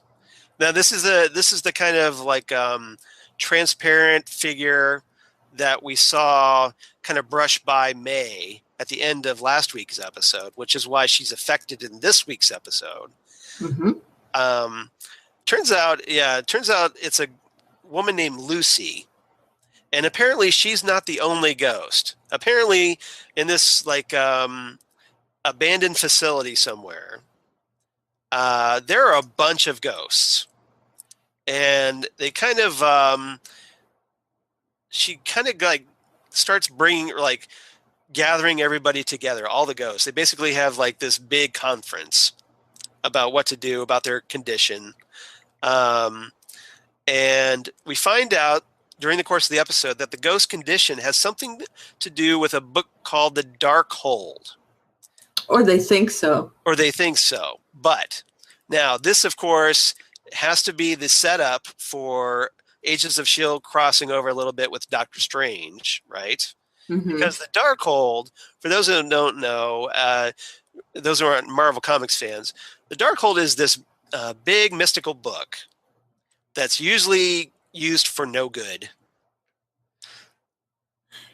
Now, this is the kind of like transparent figure that we saw kind of brush by May at the end of last week's episode, which is why she's affected in this week's episode. Mm-hmm. Turns out it's a woman named Lucy. And apparently she's not the only ghost. Apparently in this like abandoned facility somewhere, there are a bunch of ghosts. And they kind of, she kind of like starts bringing like gathering everybody together, all the ghosts. They basically have like this big conference about what to do about their condition. And we find out during the course of the episode that the ghost condition has something to do with a book called The Dark Hold. Or they think so. Or they think so. But now this, of course, has to be the setup for Agents of S.H.I.E.L.D. crossing over a little bit with Doctor Strange, right? Mm-hmm. Because the Dark Hold, for those who don't know, those who aren't Marvel Comics fans, the Dark Hold is this big mystical book that's usually used for no good.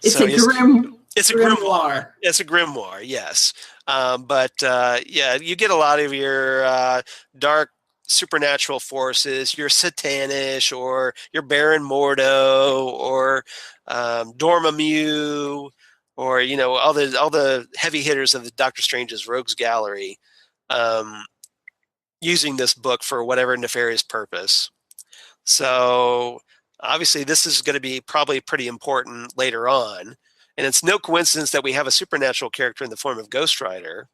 It's So a grimoire. It's a grimoire. It's a grimoire, yes. Yeah, you get a lot of your dark supernatural forces, your Satanish, or your Baron Mordo, or Dormammu, or all the heavy hitters of the Doctor Strange's Rogues Gallery, using this book for whatever nefarious purpose. So obviously, this is going to be probably pretty important later on. And it's no coincidence that we have a supernatural character in the form of Ghost Rider.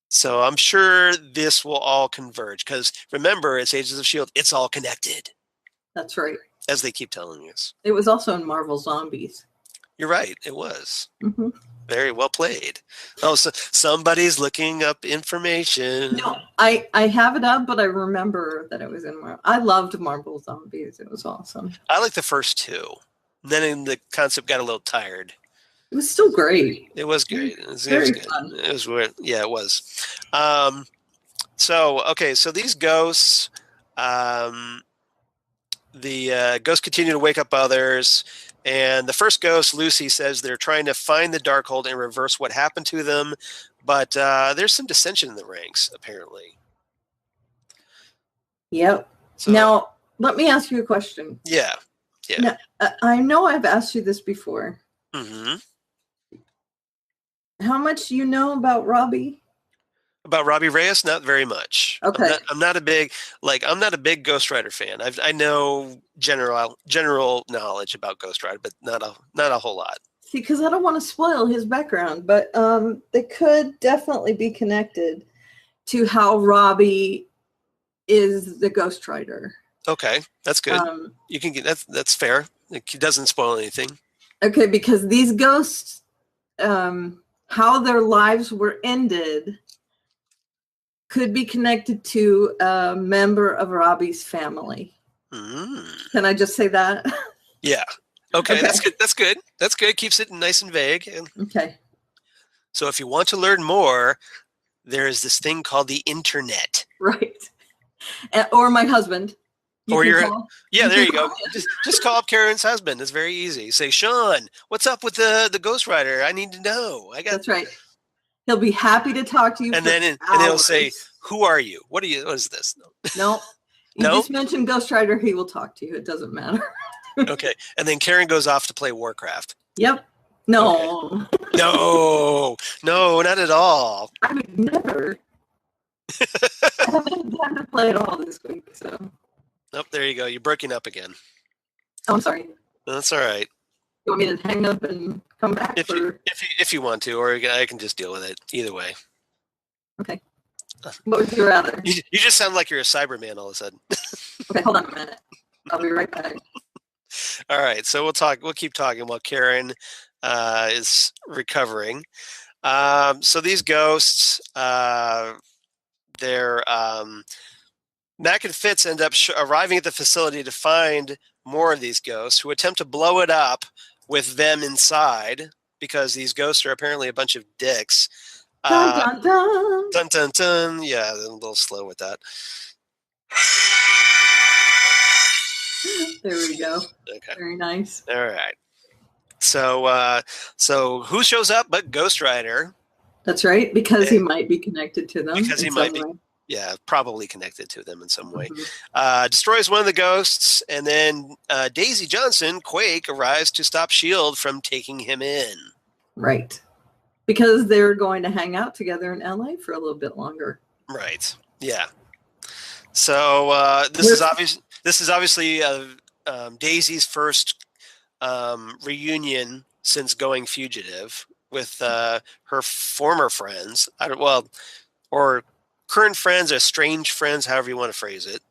So I'm sure this will all converge. Because remember, it's Agents of S.H.I.E.L.D., it's all connected. That's right. As they keep telling us. It was also in Marvel Zombies. You're right, it was. Mm-hmm. Very well played. Oh, so somebody's looking up information. No, I have it up, but I remember that it was in Marvel. I loved Marvel Zombies. It was awesome. I like the first two. Then the concept got a little tired. It was still great. It was great. It was Very good. fun. It was weird. Yeah, it was. So these ghosts, the ghosts continue to wake up others. And the first ghost, Lucy, says they're trying to find the Darkhold and reverse what happened to them. But there's some dissension in the ranks, apparently. Yep. So, now, let me ask you a question. Yeah. Now, I know I've asked you this before. Mm-hmm. How much do you know about Robbie? About Robbie Reyes? Not very much. Okay. I'm not a big Ghost Rider fan. I know general knowledge about Ghost Rider, but not a whole lot. See, because I don't want to spoil his background, but they could definitely be connected to how Robbie is the Ghost Rider. Okay, that's good. You can get that's fair. It doesn't spoil anything. Okay, because these ghosts, how their lives were ended, could be connected to a member of Robbie's family. Can I just say that? Yeah. Okay, that's good. That's good. Keeps it nice and vague. Okay. So if you want to learn more, there is this thing called the internet. Right. Or my husband. There you go. Just call up Karen's husband. It's very easy. Say, Sean, what's up with the Ghost Rider? I need to know. That's right. He'll be happy to talk to you. And then he'll say, "Who are you? What is this?" No. You just mentioned Ghost Rider. He will talk to you. It doesn't matter. Okay. And then Karen goes off to play Warcraft. Yep. No. Okay. No, not at all. I would never. I haven't had to play it all this week, so. Oh, there you go. You're breaking up again. Oh, I'm sorry. That's all right. You want me to hang up and come back? If you want to, or I can just deal with it. Either way. Okay. What would you rather? You just sound like you're a Cyberman all of a sudden. Okay, hold on a minute. I'll be right back. All right, so we'll keep talking while Karen is recovering. So these ghosts, they're Mac and Fitz end up arriving at the facility to find more of these ghosts, who attempt to blow it up with them inside, because these ghosts are apparently a bunch of dicks. Dun, dun, dun. Dun, dun, dun. Yeah, they're a little slow with that. There we go. Okay. Very nice. All right. So who shows up but Ghost Rider? That's right, because he might be connected to them. Because he might be. Yeah, probably connected to them in some way. Destroys one of the ghosts, and then Daisy Johnson, Quake, arrives to stop S.H.I.E.L.D. from taking him in. Right. Because they're going to hang out together in LA for a little bit longer. Right. Yeah. So this is obviously Daisy's first reunion since going fugitive with her former friends. Or current friends, or estranged friends, however you want to phrase it.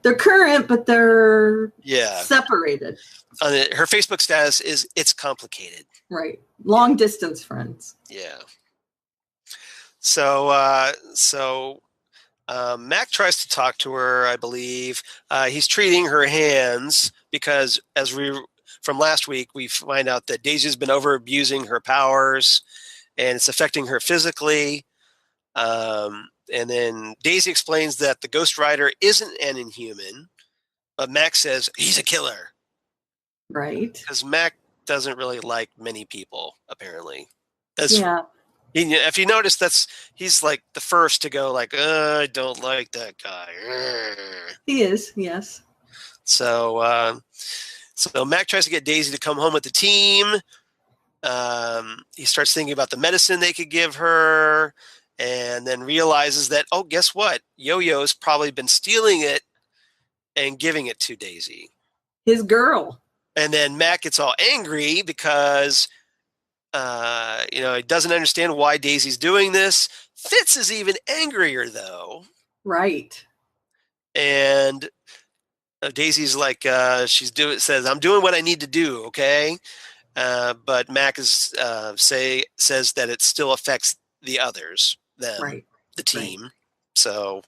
They're current, but they're separated. Her Facebook status is "It's complicated." Right, long distance friends. Yeah. So Mac tries to talk to her. I believe he's treating her hands because, from last week, we find out that Daisy's been over abusing her powers, and it's affecting her physically. And then Daisy explains that the Ghost Rider isn't an Inhuman, but Mac says he's a killer. Right. Because Mac doesn't really like many people, apparently. Yeah. If you notice, he's like the first to go like, I don't like that guy. He is, yes. So Mac tries to get Daisy to come home with the team. He starts thinking about the medicine they could give her, and then realizes that, oh, guess what? Yo-Yo's probably been stealing it and giving it to Daisy. His girl. And then Mac gets all angry because, he doesn't understand why Daisy's doing this. Fitz is even angrier, though. Right. And Daisy's like, says, I'm doing what I need to do, okay? But Mac says that it still affects the others, them, the team. Right. So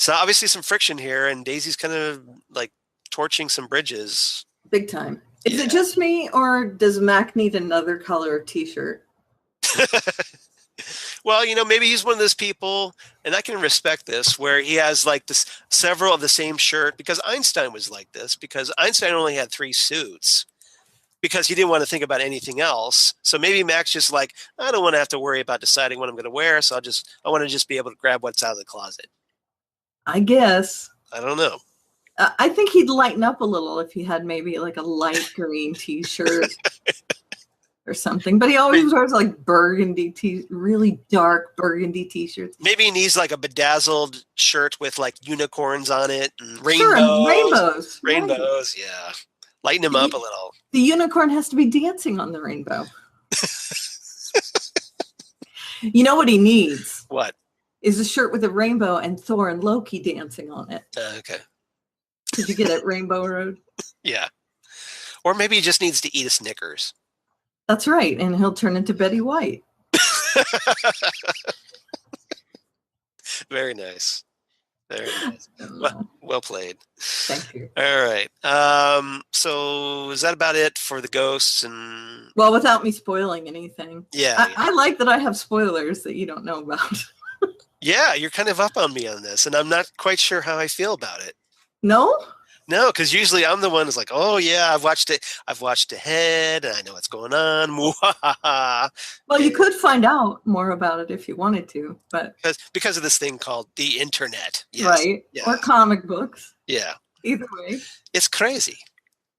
obviously some friction here, and Daisy's kind of like torching some bridges. Big time. Is it just me, or does Mac need another color T-shirt? Well, maybe he's one of those people, and I can respect this, where he has like several of the same shirt, because Einstein was like this, because Einstein only had 3 suits because he didn't want to think about anything else. So maybe Mac's just like, I don't want to have to worry about deciding what I'm going to wear, so I want to just be able to grab what's out of the closet. I guess. I don't know. I think he'd lighten up a little if he had maybe like a light green T-shirt or something. But he always wears like burgundy really dark burgundy T-shirts. Maybe he needs like a bedazzled shirt with like unicorns on it and rainbows. Sure, rainbows. Rainbows, yeah. Lighten him up a little. The unicorn has to be dancing on the rainbow. You know what he needs? What? Is a shirt with a rainbow and Thor and Loki dancing on it. Okay. Did you get it, Rainbow Road? Yeah. Or maybe he just needs to eat a Snickers. That's right, and he'll turn into Betty White. Very nice. Very nice. Well played. Thank you. All right. So is that about it for the ghosts? And well, without me spoiling anything. Yeah. I like that I have spoilers that you don't know about. Yeah, you're kind of up on me on this, and I'm not quite sure how I feel about it. No, because usually I'm the one who's like, oh yeah, I've watched it. I've watched ahead, and I know what's going on. Well, you could find out more about it if you wanted to, but because of this thing called the internet, yes. Right? Yeah. Or comic books. Yeah. Either way, it's crazy.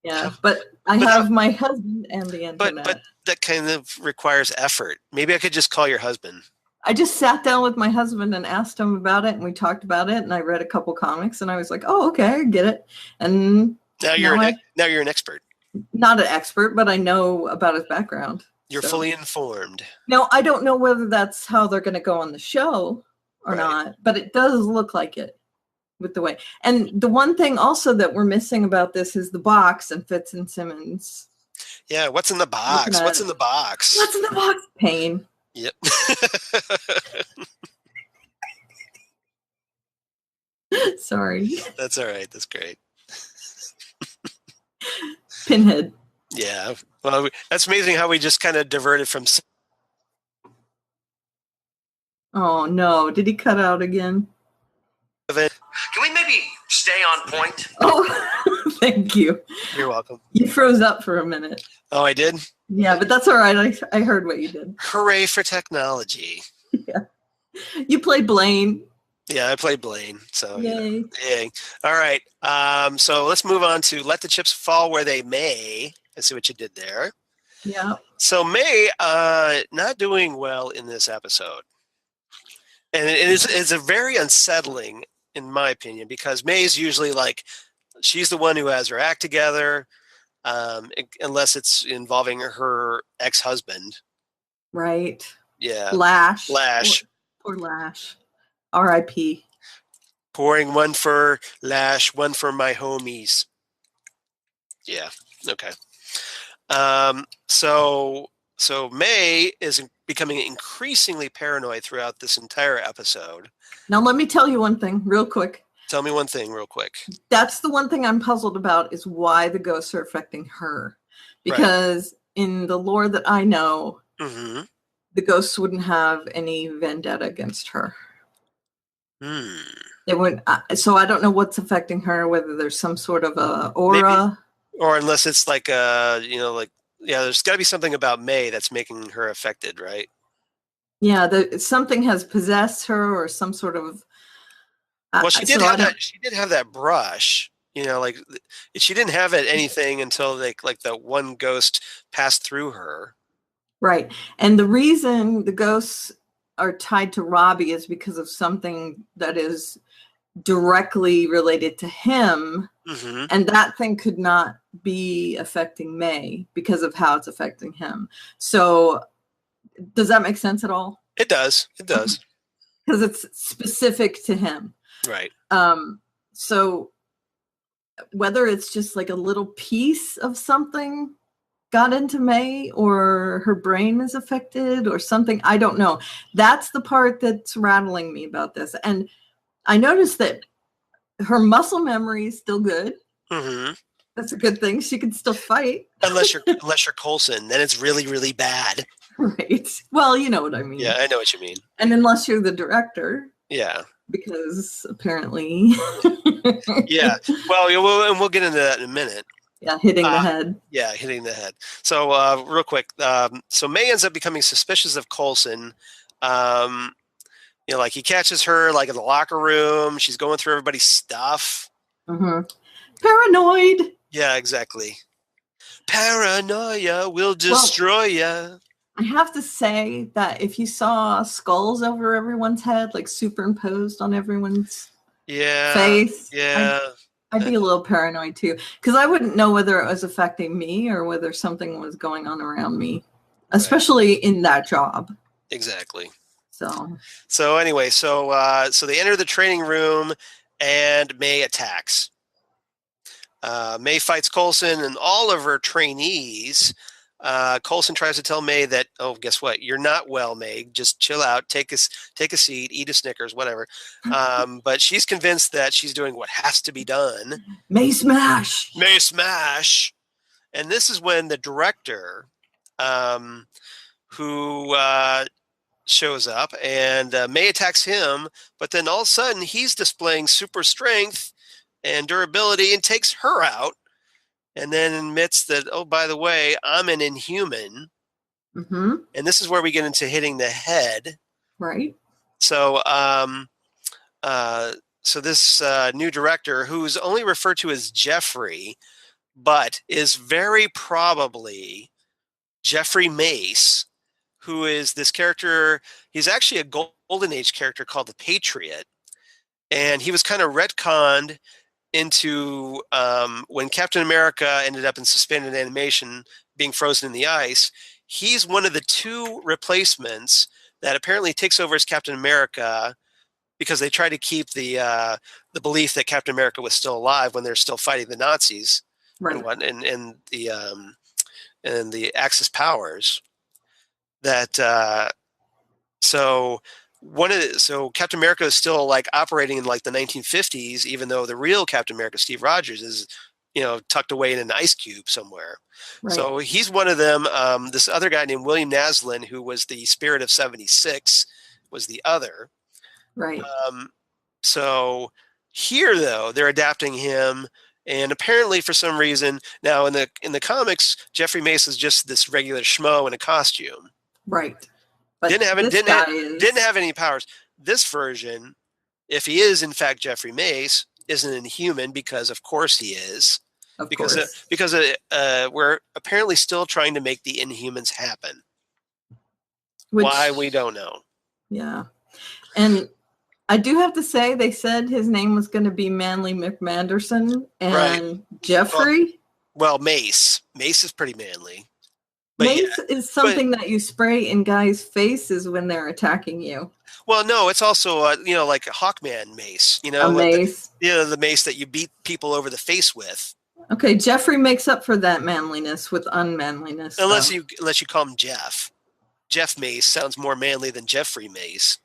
Yeah, but I have my husband and the internet. But that kind of requires effort. Maybe I could just call your husband. I just sat down with my husband and asked him about it, and we talked about it, and I read a couple comics, and I was like, oh, okay, I get it. And now you're an expert. Not an expert, but I know about his background. You're fully informed. Now, I don't know whether that's how they're going to go on the show or not, but it does look like it with the way. And the one thing also that we're missing about this is the box and Fitz and Simmons. Yeah, what's in the box? What's in the box? What's in the box? Pain. Yep. Sorry. That's all right. That's great. Pinhead. Yeah. Well, that's amazing how we just kind of diverted from. Oh, no. Did he cut out again? Can we maybe stay on point? Oh, thank you. You're welcome. You froze up for a minute. Oh, I did? Yeah, but that's all right. I heard what you did. Hooray for technology. Yeah. You played Blaine. Yeah, I played Blaine. So yay. Yay. All right. So let's move on to Let the Chips Fall Where They May. I see what you did there. Yeah. So May not doing well in this episode. And it's a very unsettling, in my opinion, because May's usually like, she's the one who has her act together. unless it's involving her ex-husband. Right. Yeah. Lash. Lash. Poor Lash. R.I.P. Pouring one for Lash, one for my homies. Yeah. Okay. So May is becoming increasingly paranoid throughout this entire episode. Now, let me tell you one thing real quick. Tell me one thing real quick. That's the one thing I'm puzzled about is why the ghosts are affecting her. Because in the lore that I know, Mm-hmm. the ghosts wouldn't have any vendetta against her. They wouldn't. So I don't know what's affecting her, whether there's some sort of a aura. Maybe, or unless it's like, there's got to be something about May that's making her affected, right? Yeah, something has possessed her or some sort of... Well, she did have that brush, like she didn't have anything until like the one ghost passed through her. Right. And the reason the ghosts are tied to Robbie is because of something that is directly related to him. Mm-hmm. And that thing could not be affecting May because of how it's affecting him. So does that make sense at all? It does. It does. Because it's specific to him. Right. So whether it's just like a little piece of something got into May or her brain is affected or something, I don't know. That's the part that's rattling me about this. And I noticed that her muscle memory is still good. Mm-hmm. That's a good thing. She can still fight. Unless you're Coulson, then it's really, really bad. Right. Well, you know what I mean. Yeah, I know what you mean. And unless you're the director. Yeah. Because apparently. Yeah. Well, and we'll get into that in a minute. Yeah, hitting the head. Yeah, hitting the head. So real quick, so May ends up becoming suspicious of Coulson. Like he catches her like in the locker room. She's going through everybody's stuff. Mm-hmm. Paranoid. Yeah, exactly. Paranoia will destroy you. I have to say that if you saw skulls over everyone's head, like superimposed on everyone's face, I'd be a little paranoid too, because I wouldn't know whether it was affecting me or whether something was going on around me, especially in that job. Exactly. So anyway, so they enter the training room and May attacks. May fights Coulson and all of her trainees. Coulson tries to tell May that, oh, guess what? You're not well, May. Just chill out, take a seat, eat a Snickers, whatever. But she's convinced that she's doing what has to be done. May smash. May smash. And this is when the director, who shows up, and May attacks him, but then all of a sudden he's displaying super strength and durability and takes her out. And then admits that, oh, by the way, I'm an Inhuman. Mm-hmm. And this is where we get into hitting the head. Right. So so this new director, who's only referred to as Jeffrey, but is very probably Jeffrey Mace, who is this character. He's actually a Golden Age character called the Patriot. And he was kind of retconned into when Captain America ended up in suspended animation, being frozen in the ice. He's one of the two replacements that apparently takes over as Captain America, because they try to keep the belief that Captain America was still alive when they're still fighting the Nazis, right? And the Axis powers. That so Captain America is still like operating in like the 1950s, even though the real Captain America, Steve Rogers, is tucked away in an ice cube somewhere. Right. So he's one of them. This other guy named William Naslin, who was the Spirit of 76, was the other. Right. So here, though, they're adapting him, and apparently for some reason now in the comics, Jeffrey Mace is just this regular schmo in a costume. Right. But didn't have any powers. This version, if he is in fact Jeffrey Mace, is an Inhuman, because of course he is. Because we're apparently still trying to make the Inhumans happen. Why, we don't know. Yeah. And I do have to say, they said his name was going to be Manly McManderson, and right. Jeffrey. Well, mace. Mace is pretty manly. But Mace is something that you spray in guys' faces when they're attacking you. Well, no, it's also like a Hawkman mace. A mace. The mace that you beat people over the face with. Okay, Jeffrey makes up for that manliness with unmanliness. Unless you call him Jeff. Jeff Mace sounds more manly than Jeffrey Mace.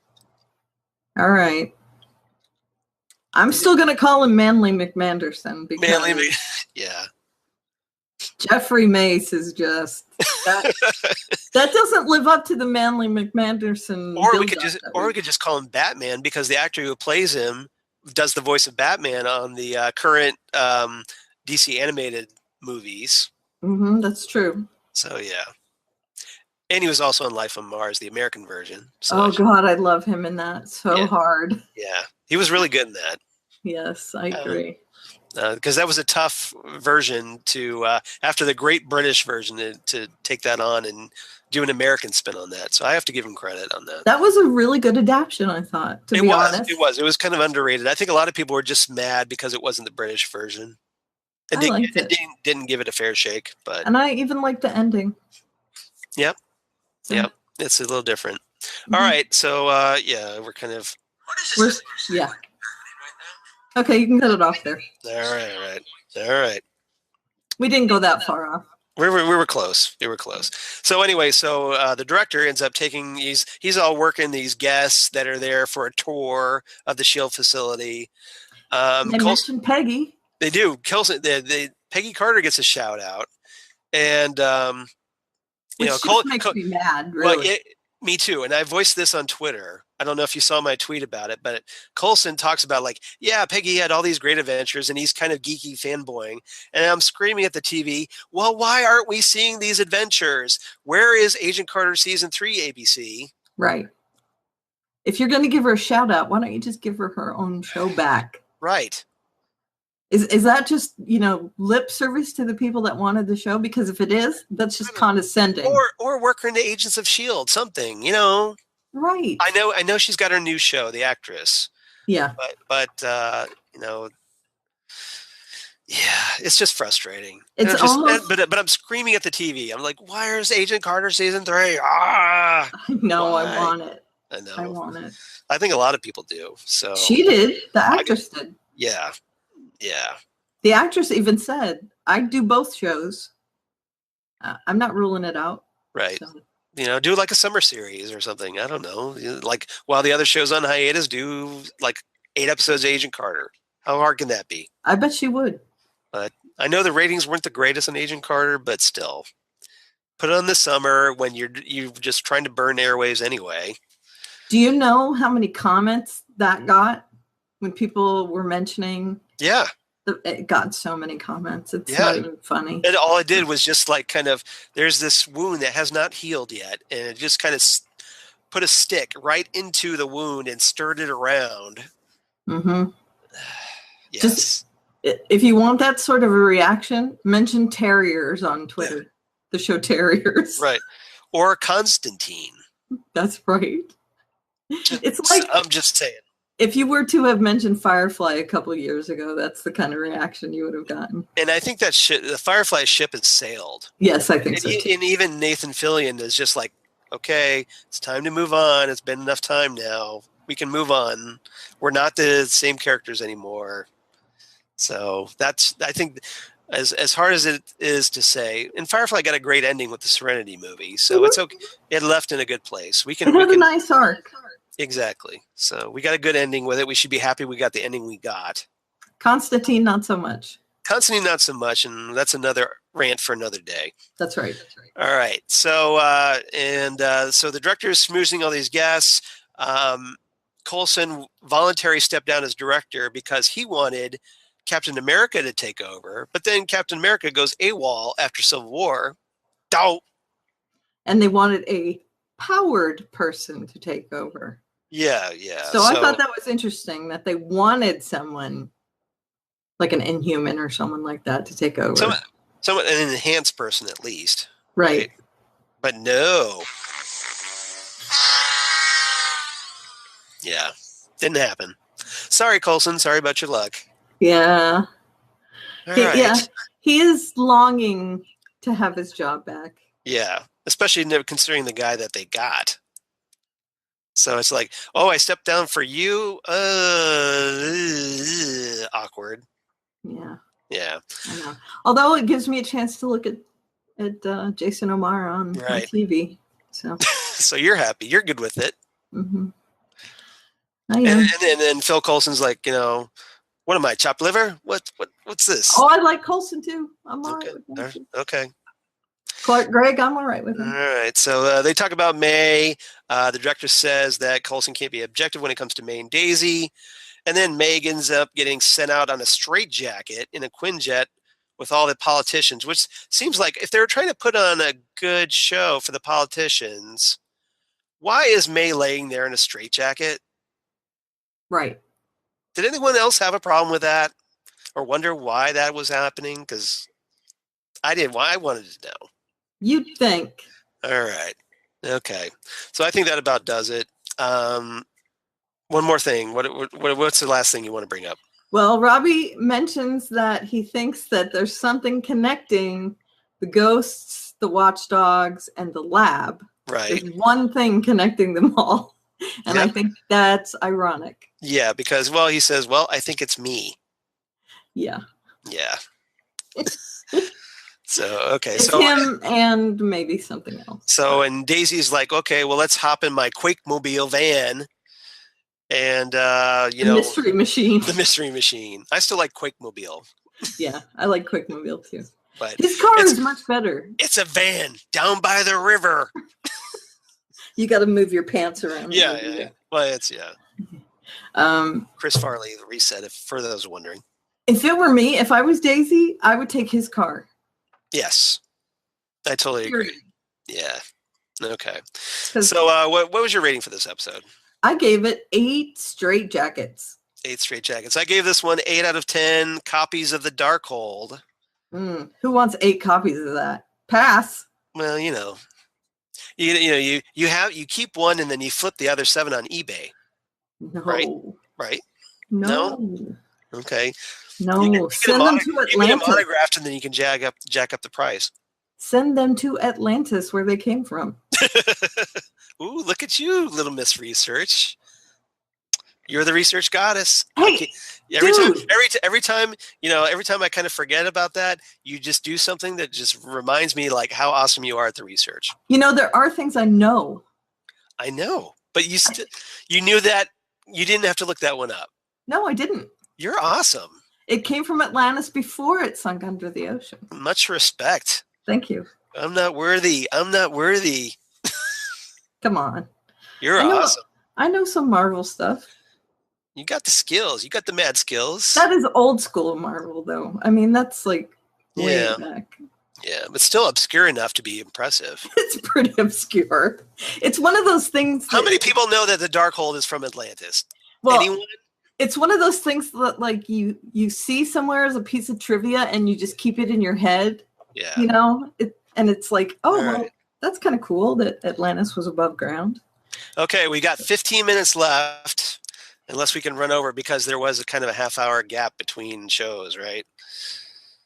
All right. I'm still going to call him Manly McManderson because yeah. Jeffrey Mace is just that doesn't live up to the Manly McManderson. Or we could just call him Batman because the actor who plays him does the voice of Batman on the current DC animated movies. Mm-hmm, that's true. So yeah. And he was also in Life on Mars, the American version. So God, I love him in that so hard. Yeah, he was really good in that. Yes, I agree. Because that was a tough version to, after the great British version, to take that on and do an American spin on that. So I have to give him credit on that. That was a really good adaptation, I thought, to be honest. It was kind of underrated. I think a lot of people were just mad because it wasn't the British version. And I liked it. Didn't give it a fair shake. And I even liked the ending. Yep. Yep. It's a little different. Mm-hmm. All right. So, we're kind of... Yeah. Okay, you can cut it off there. All right. We didn't go that far off. We were close. We were close. So anyway, the director ends up taking he's all working these guests that are there for a tour of the Shield facility. They mentioned Peggy. They do. Peggy Carter gets a shout out, and Which just makes me mad. Really. Well, me too. And I voiced this on Twitter. I don't know if you saw my tweet about it, but Coulson talks about Peggy had all these great adventures and he's kind of geeky fanboying. And I'm screaming at the TV, well, why aren't we seeing these adventures? Where is Agent Carter season 3 ABC? Right. If you're going to give her a shout out, why don't you just give her own show back? Right. Is that just, lip service to the people that wanted the show? Because if it is, that's just condescending. Or work her into Agents of S.H.I.E.L.D., something, Right. I know she's got her new show, the actress. Yeah. But it's just frustrating. It's almost... but I'm screaming at the TV. I'm like, why is Agent Carter season 3? Ah! I know, why? I want it. I know. I want it. I think a lot of people do. So she did. The actress did. Yeah. Yeah. The actress even said, I'd do both shows. I'm not ruling it out. Right. So. Do like a summer series or something. I don't know. Like while the other show's on hiatus, do like 8 episodes of Agent Carter. How hard can that be? I bet she would. But I know the ratings weren't the greatest on Agent Carter, but still. Put it on the summer when you're just trying to burn airwaves anyway. Do you know how many comments that got when people were mentioning? Yeah. It got so many comments. It's not even funny. And all it did was just like kind of, there's this wound that has not healed yet. And it just kind of put a stick right into the wound and stirred it around. Mm-hmm. Yes. Just, if you want that sort of a reaction, mention Terriers on Twitter. Yeah. The show Terriers. Right. Or Constantine. That's right. It's like, I'm just saying. If you were to have mentioned Firefly a couple of years ago, that's the kind of reaction you would have gotten. And I think that the Firefly ship has sailed. Yes, I think so too. And even Nathan Fillion is just like, okay, it's time to move on. It's been enough time now. We can move on. We're not the same characters anymore. So I think as hard as it is to say, and Firefly got a great ending with the Serenity movie. So It's okay. It left in a good place. It had a nice arc. Exactly. So we got a good ending with it. We should be happy we got the ending we got. Constantine, not so much. And that's another rant for another day. That's right. All right. So so the director is smoozing all these guests. Coulson voluntarily stepped down as director because he wanted Captain America to take over, but then Captain America goes AWOL after Civil War. Dope. And they wanted a powered person to take over. Yeah. So I thought that was interesting that they wanted someone like an Inhuman or someone like that to take over. Someone an enhanced person at least. Right. But no. Yeah. Didn't happen. Sorry, Coulson. Sorry about your luck. Yeah. All right. Yeah. He is longing to have his job back. Yeah, especially considering the guy that they got. So it's like, oh, I stepped down for you. Awkward. Yeah. Yeah. I know. Although it gives me a chance to look at Jason O'Mara on TV. So. So you're happy. You're good with it. Mm-hmm. I am. And then Phil Coulson's like, what am I, chopped liver? What's this? Oh, I like Coulson too. I'm all okay. right with him too. Okay. Clark Gregg, I'm all right with him. All right. So they talk about May. The director says that Coulson can't be objective when it comes to May and Daisy. And then Meg ends up getting sent out on a straitjacket in a Quinjet with all the politicians, which seems like if they were trying to put on a good show for the politicians, why is May laying there in a straitjacket? Right. Did anyone else have a problem with that or wonder why that was happening? Because I did. Why I wanted to know. You'd think. All right. Okay. So I think that about does it. One more thing. What's the last thing you want to bring up? Well, Robbie mentions that he thinks that there's something connecting the ghosts, the watchdogs, and the lab. Right. There's one thing connecting them all. And I think that's ironic. Yeah, because, he says, I think it's me. Yeah. Yeah. So, okay. It's him and maybe something else. So, and Daisy's like, okay, well, let's hop in my Quake-mobile van. And, the Mystery Machine. The Mystery Machine. I still like Quake-mobile. Yeah, I like Quake-mobile too. But his car is much better. It's a van down by the river. You got to move your pants around. Yeah. Well, it's, Chris Farley, the reset, for those wondering. If it were me, if I was Daisy, I would take his car. Yes. I totally agree. Yeah. Okay. So what was your rating for this episode? I gave it 8 straight jackets. 8 straight jackets. I gave this one 8 out of 10 copies of The Darkhold. Who wants 8 copies of that? Pass. Well, you keep one and then you flip the other 7 on eBay. No. Right? No. Okay. No. Send them to Atlantis. You get them autographed and then you can jack up the price. Send them to Atlantis where they came from. Ooh, look at you, little Miss Research. You're the research goddess. Hey, every time I kind of forget about that, you just do something that just reminds me like how awesome you are at the research. There are things I know. I know, but you knew that you didn't have to look that one up. No, I didn't. You're awesome. It came from Atlantis before it sunk under the ocean. Much respect. Thank you. I'm not worthy. Come on. You're awesome. I know some Marvel stuff. You got the skills. You got the mad skills. That is old school Marvel, though. I mean, that's like way back. Yeah, but still obscure enough to be impressive. It's pretty obscure. It's one of those things. How many people know that the Darkhold is from Atlantis? Well, anyone? It's one of those things that like you see somewhere as a piece of trivia and you just keep it in your head. Yeah. And it's like, well, that's kind of cool that Atlantis was above ground. Okay, we got 15 minutes left, unless we can run over because there was a kind of a half-hour gap between shows, right?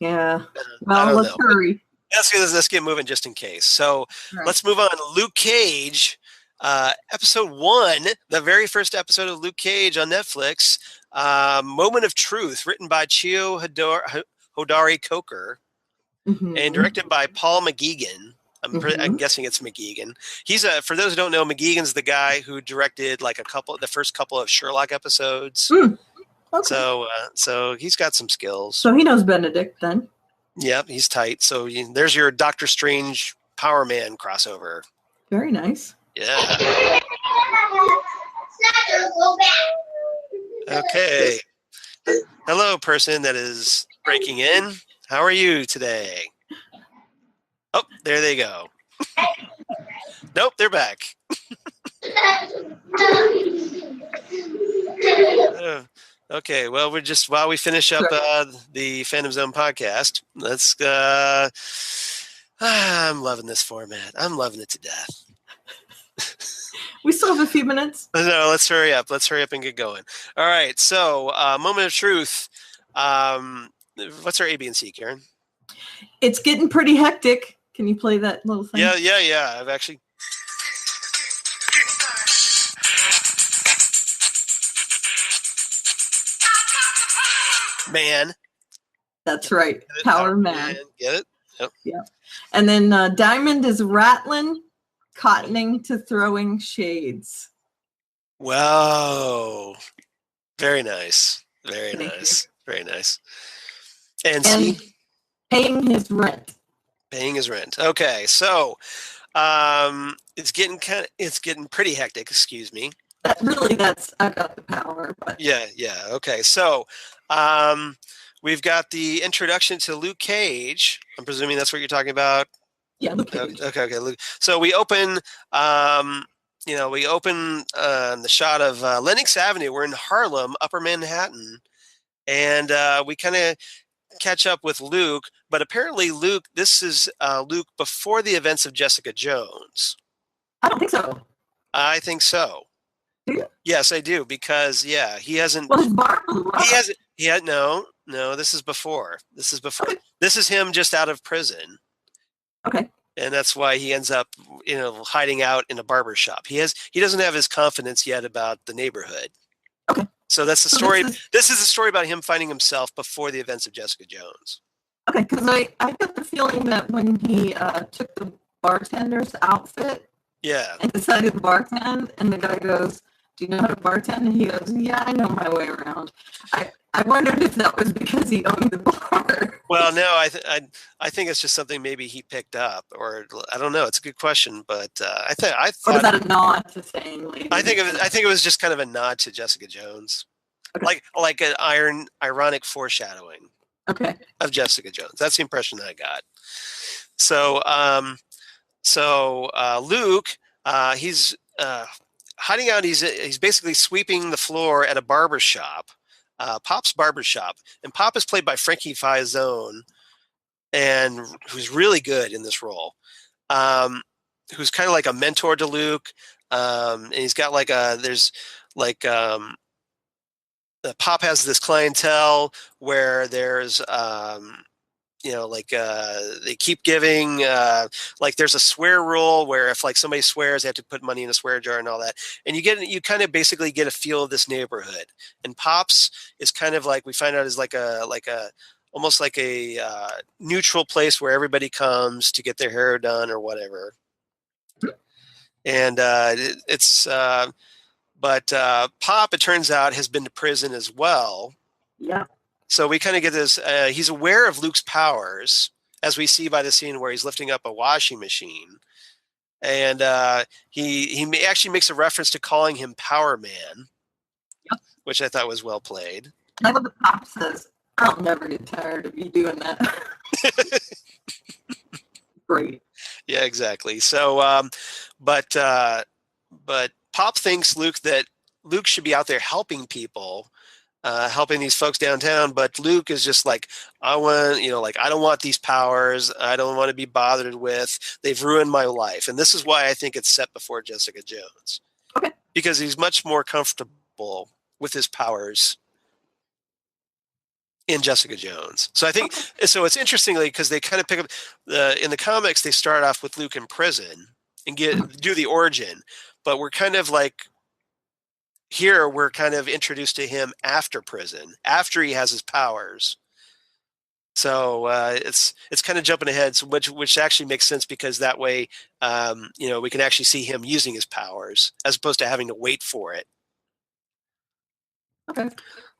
Yeah. Well, let's hurry. Let's get moving just in case. So let's move on. Luke Cage, episode 1, the very first episode of Luke Cage on Netflix. Moment of Truth, written by Chio Hodari Coker. And directed by Paul McGeegan. I'm guessing it's McGeegan. He's for those who don't know, McGeegan's the guy who directed like the first couple of Sherlock episodes. Okay. So he's got some skills. So he knows Benedict then. Yeah, he's tight. So there's your Doctor Strange Power Man crossover. Very nice. Yeah. Okay. Hello, person that is breaking in. How are you today? Oh, there they go. Nope, they're back. Okay, well, while we finish up the Fandom Zone podcast, let's. I'm loving this format. I'm loving it to death. We still have a few minutes. No, let's hurry up. Let's hurry up and get going. All right, so Moment of Truth. What's our A, B, and C, Karen? It's getting pretty hectic. Can you play that little thing? Yeah. I've actually. Man. That's right. Power Man. Get it? Yep. Yeah. And then Diamond is rattling, cottoning to throwing shades. Wow. Very nice. Very Thank nice. you. Very nice. And paying his rent. Paying his rent. Okay, so it's getting pretty hectic. Excuse me. I've got the power. But. Yeah. Okay, so we've got the introduction to Luke Cage. I'm presuming that's what you're talking about. Yeah, Luke Cage. Okay. Luke. So we open. The shot of Lenox Avenue. We're in Harlem, Upper Manhattan, and we kind of catch up with Luke. But apparently, this is Luke before the events of Jessica Jones. I don't think so. I think so. Do you? Yes, I do, because he hasn't. Well, his bar blew up. He hasn't. No. This is before. Okay. This is him just out of prison. Okay. And that's why he ends up, hiding out in a barber shop. He doesn't have his confidence yet about the neighborhood. Okay. So that's the story. This is a story about him finding himself before the events of Jessica Jones. Okay, because I got the feeling that when he took the bartender's outfit, and decided to bartend, and the guy goes, "Do you know how to bartend?" And he goes, "Yeah, I know my way around." I wondered if that was because he owned the bar. Well, no, I think it's just something maybe he picked up, or I don't know. It's a good question, but I thought. Or was that a nod to saying? I think it was just kind of a nod to Jessica Jones, like an ironic foreshadowing. Okay. Of Jessica Jones. That's the impression that I got. So, Luke, he's hiding out. He's basically sweeping the floor at a barber shop. Pop's barbershop, and Pop is played by Frankie Faison, and who's really good in this role. Who's kind of like a mentor to Luke, and he's got Pop has this clientele where there's they keep giving, there's a swear rule where if somebody swears, they have to put money in a swear jar and all that. And you kind of basically get a feel of this neighborhood. And Pops is kind of we find out is almost like a neutral place where everybody comes to get their hair done or whatever. And but Pop, it turns out, has been to prison as well. Yeah. So we kind of get this. He's aware of Luke's powers, as we see by the scene where he's lifting up a washing machine, and he actually makes a reference to calling him Power Man, which I thought was well played. I love that Pop says, "I'll never get tired of you doing that." Great. Yeah, exactly. So, but Pop thinks that Luke should be out there helping people. Helping these folks downtown, but Luke is just I don't want these powers. I don't want to be bothered with. They've ruined my life. And this is why I think it's set before Jessica Jones. Okay. Because he's much more comfortable with his powers in Jessica Jones. So I think, so it's interestingly, because they kind of pick up, in the comics, they start off with Luke in prison and do the origin, but we're kind of here we're kind of introduced to him after prison, after he has his powers. So it's kind of jumping ahead, which actually makes sense, because that way, we can actually see him using his powers as opposed to having to wait for it. Okay.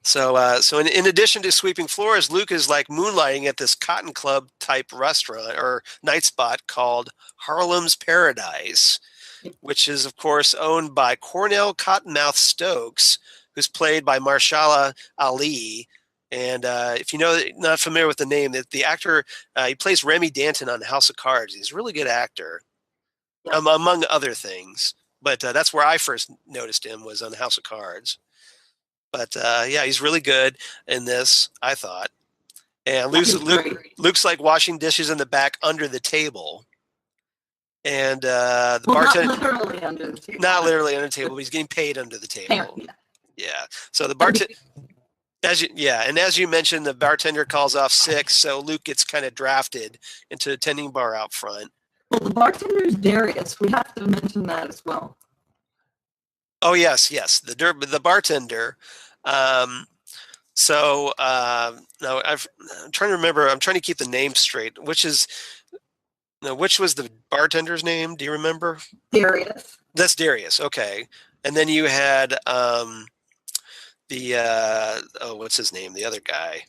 So in addition to sweeping floors, Luke is moonlighting at this Cotton Club type restaurant or night spot called Harlem's Paradise, which is, of course, owned by Cornell Cottonmouth Stokes, who's played by Marshala Ali. And if not familiar with the name, the actor, he plays Remy Danton on House of Cards. He's a really good actor, among other things. But that's where I first noticed him, was on House of Cards. But he's really good in this, I thought. And Luke's washing dishes in the back under the table. And the bartender, not literally under the table. Not literally under the table, but he's getting paid under the table. Yeah. So the And as you mentioned, the bartender calls off sick, so Luke gets kind of drafted into a tending bar out front. Well, the bartender is Darius. We have to mention that as well. Oh yes, the bartender. No, I'm trying to remember. I'm trying to keep the name straight. Which was the bartender's name? Do you remember? Darius. That's Darius. Okay, and then you had what's his name? The other guy.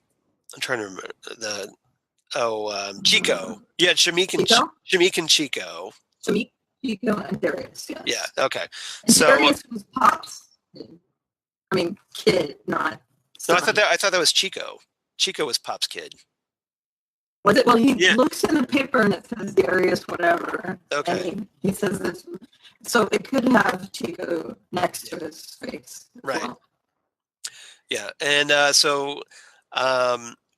I'm trying to remember Chico. Yeah, Shamik and Chico. Shamik, Chico, and Darius. Yes. Yeah. Okay. And So Darius was Pop's. I mean, kid, not. No, son. I thought that was Chico. Chico was Pop's kid. Was it? Well, he looks in the paper and it says Darius, whatever. Okay. And he says this. So it could have Chico next to his face. Right. Well. Yeah. And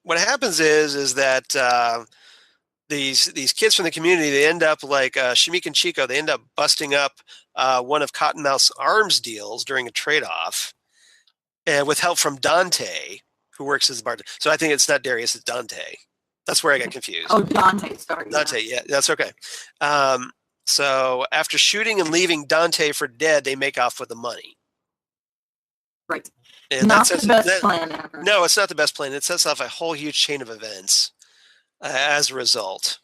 what happens is that these kids from the community, they end up like Shamik and Chico, they end up busting up one of Cottonmouth's arms deals during a trade-off, and with help from Dante, who works as a bartender. So I think it's not Darius, it's Dante. That's where I got confused. Oh, Dante, sorry. Dante, yeah, that's okay. So after shooting and leaving Dante for dead, they make off with the money. Right. And not the best plan ever. No, it's not the best plan. It sets off a whole huge chain of events as a result.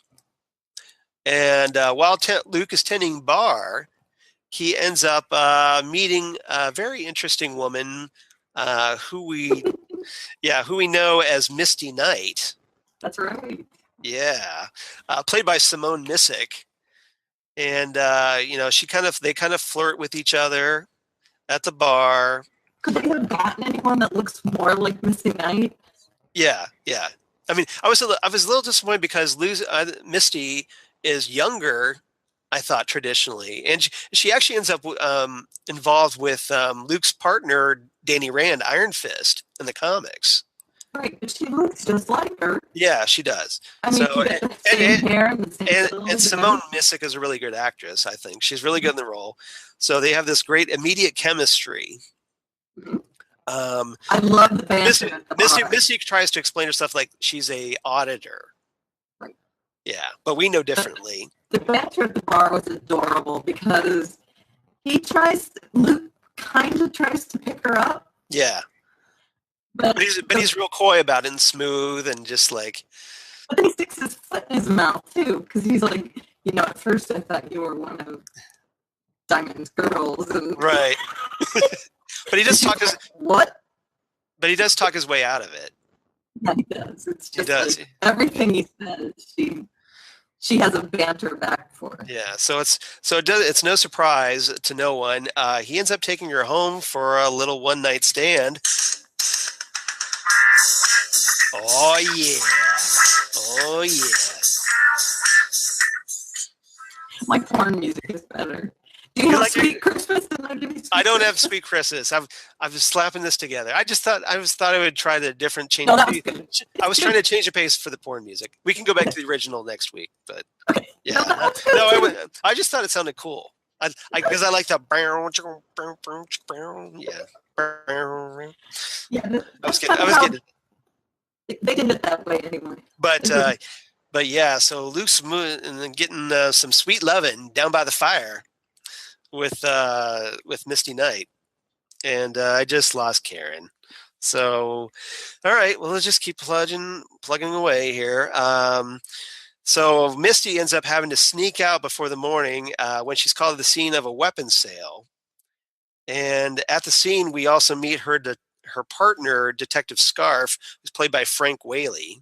And while Luke is tending bar, he ends up meeting a very interesting woman who we know as Misty Knight. That's right. Yeah, played by Simone Missick, and they kind of flirt with each other at the bar. Could they have gotten anyone that looks more like Misty Knight? Yeah. I mean, I was a little disappointed because Misty is younger, I thought, traditionally, and she actually ends up involved with Luke's partner Danny Rand, Iron Fist, in the comics. Right, but she looks just like her. Yeah, she does. I mean, she got the same hair and the same and Simone Missick is a really good actress, I think. She's really good in the role. So they have this great immediate chemistry. Mm-hmm. I love the banter. Missy tries to explain herself like she's a auditor. Right. Yeah, but we know differently. The banter at the bar was adorable because Luke kind of tries to pick her up. Yeah. But he's real coy about it and smooth and just like. But then he sticks his foot in his mouth too, because he's like, at first I thought you were one of Diamond's girls, and right. But he does talk his what? But he does talk his way out of it. Yeah, he does. It's just like everything he says. She has a banter back for it. Yeah, it's no surprise to no one. He ends up taking her home for a little one-night stand. Oh yeah. My porn music is better. Do you have Sweet Christmas? I don't have Sweet Christmas. I'm just slapping this together. I thought I would try the different change. No, that was good. I was trying to change the pace for the porn music. We can go back to the original next week, but yeah. I just thought it sounded cool. Because I like the yeah. Yeah, I was kidding. They did it that way anyway. But yeah, so Luke's and then getting some sweet loving down by the fire with Misty Knight, and I just lost Karen. So, all right, well, let's just keep plugging away here. So Misty ends up having to sneak out before the morning when she's called to the scene of a weapons sale, and at the scene we also meet her partner, Detective Scarf, who's played by Frank Whaley.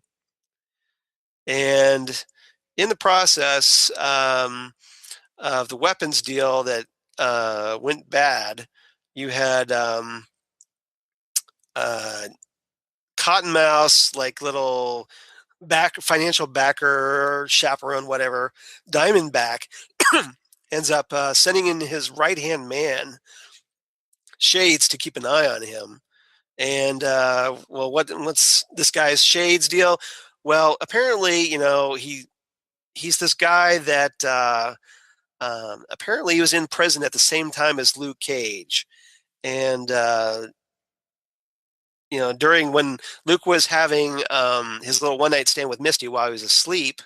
And in the process of the weapons deal that went bad, you had Cottonmouth's like little financial backer, chaperone, whatever, Diamondback ends up sending in his right-hand man, Shades, to keep an eye on him. And what's this guy's Shades deal? Well, apparently, he's this guy that apparently he was in prison at the same time as Luke Cage, and during when Luke was having his little one night stand with Misty while he was asleep,